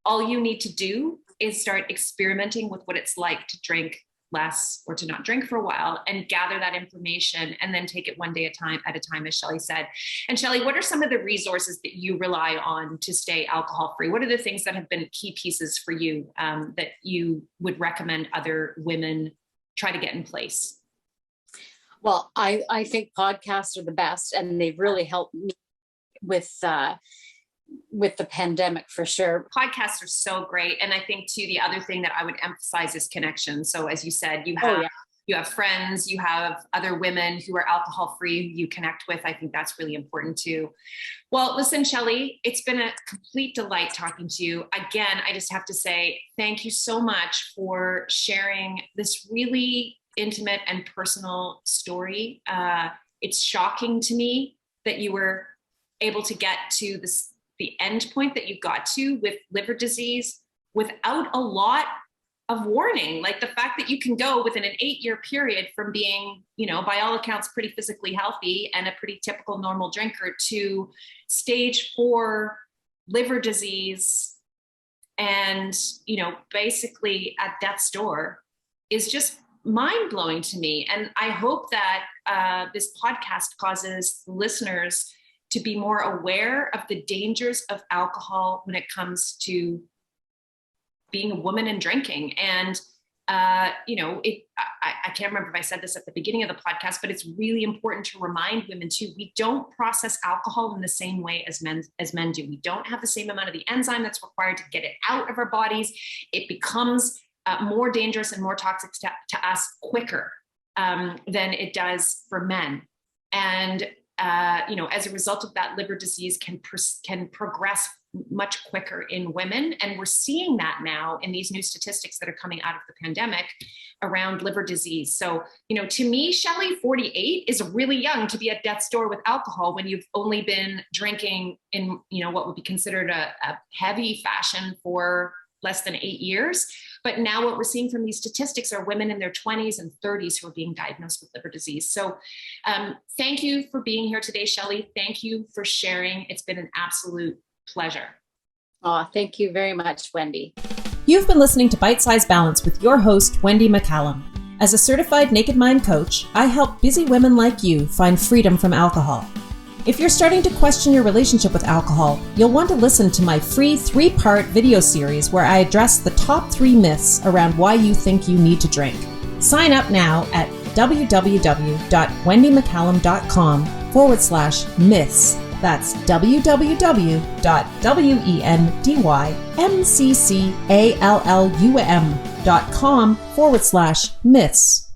All you need to do is start experimenting with what it's like to drink less or to not drink for a while, and gather that information, and then take it one day at a time, as Shelly said. And Shelly, what are some of the resources that you rely on to stay alcohol free? What are the things that have been key pieces for you that you would recommend other women try to get in place? Well, I think podcasts are the best, and they've really helped me with the pandemic, for sure. Podcasts are so great. And I think too, the other thing that I would emphasize is connection. So as you said, you have friends, you have other women who are alcohol free, you connect with. I think that's really important too. Well, listen, Shelly, it's been a complete delight talking to you. Again, I just have to say, thank you so much for sharing this really intimate and personal story. It's shocking to me that you were able to get to the end point that you got to with liver disease without a lot of warning. Like the fact that you can go within an 8-year period from being, by all accounts, pretty physically healthy and a pretty typical normal drinker to stage 4 liver disease and, basically at death's door is just mind blowing to me. And I hope that this podcast causes listeners to be more aware of the dangers of alcohol when it comes to being a woman and drinking. And, I can't remember if I said this at the beginning of the podcast, but it's really important to remind women too, we don't process alcohol in the same way as men do. We don't have the same amount of the enzyme that's required to get it out of our bodies. It becomes more dangerous and more toxic to us quicker than it does for men. And, as a result of that, liver disease can progress much quicker in women. And we're seeing that now in these new statistics that are coming out of the pandemic around liver disease. So, to me, Shelly, 48 is really young to be at death's door with alcohol when you've only been drinking in, what would be considered a heavy fashion for less than 8 years. But now what we're seeing from these statistics are women in their 20s and 30s who are being diagnosed with liver disease. So thank you for being here today, Shelly. Thank you for sharing. It's been an absolute pleasure. Oh, thank you very much, Wendy. You've been listening to Bite Size Balance with your host, Wendy McCallum. As a certified Naked Mind coach, I help busy women like you find freedom from alcohol. If you're starting to question your relationship with alcohol, you'll want to listen to my free 3-part video series where I address the top 3 myths around why you think you need to drink. Sign up now at www.wendymccallum.com/myths. That's www.wendymccallum.com/myths.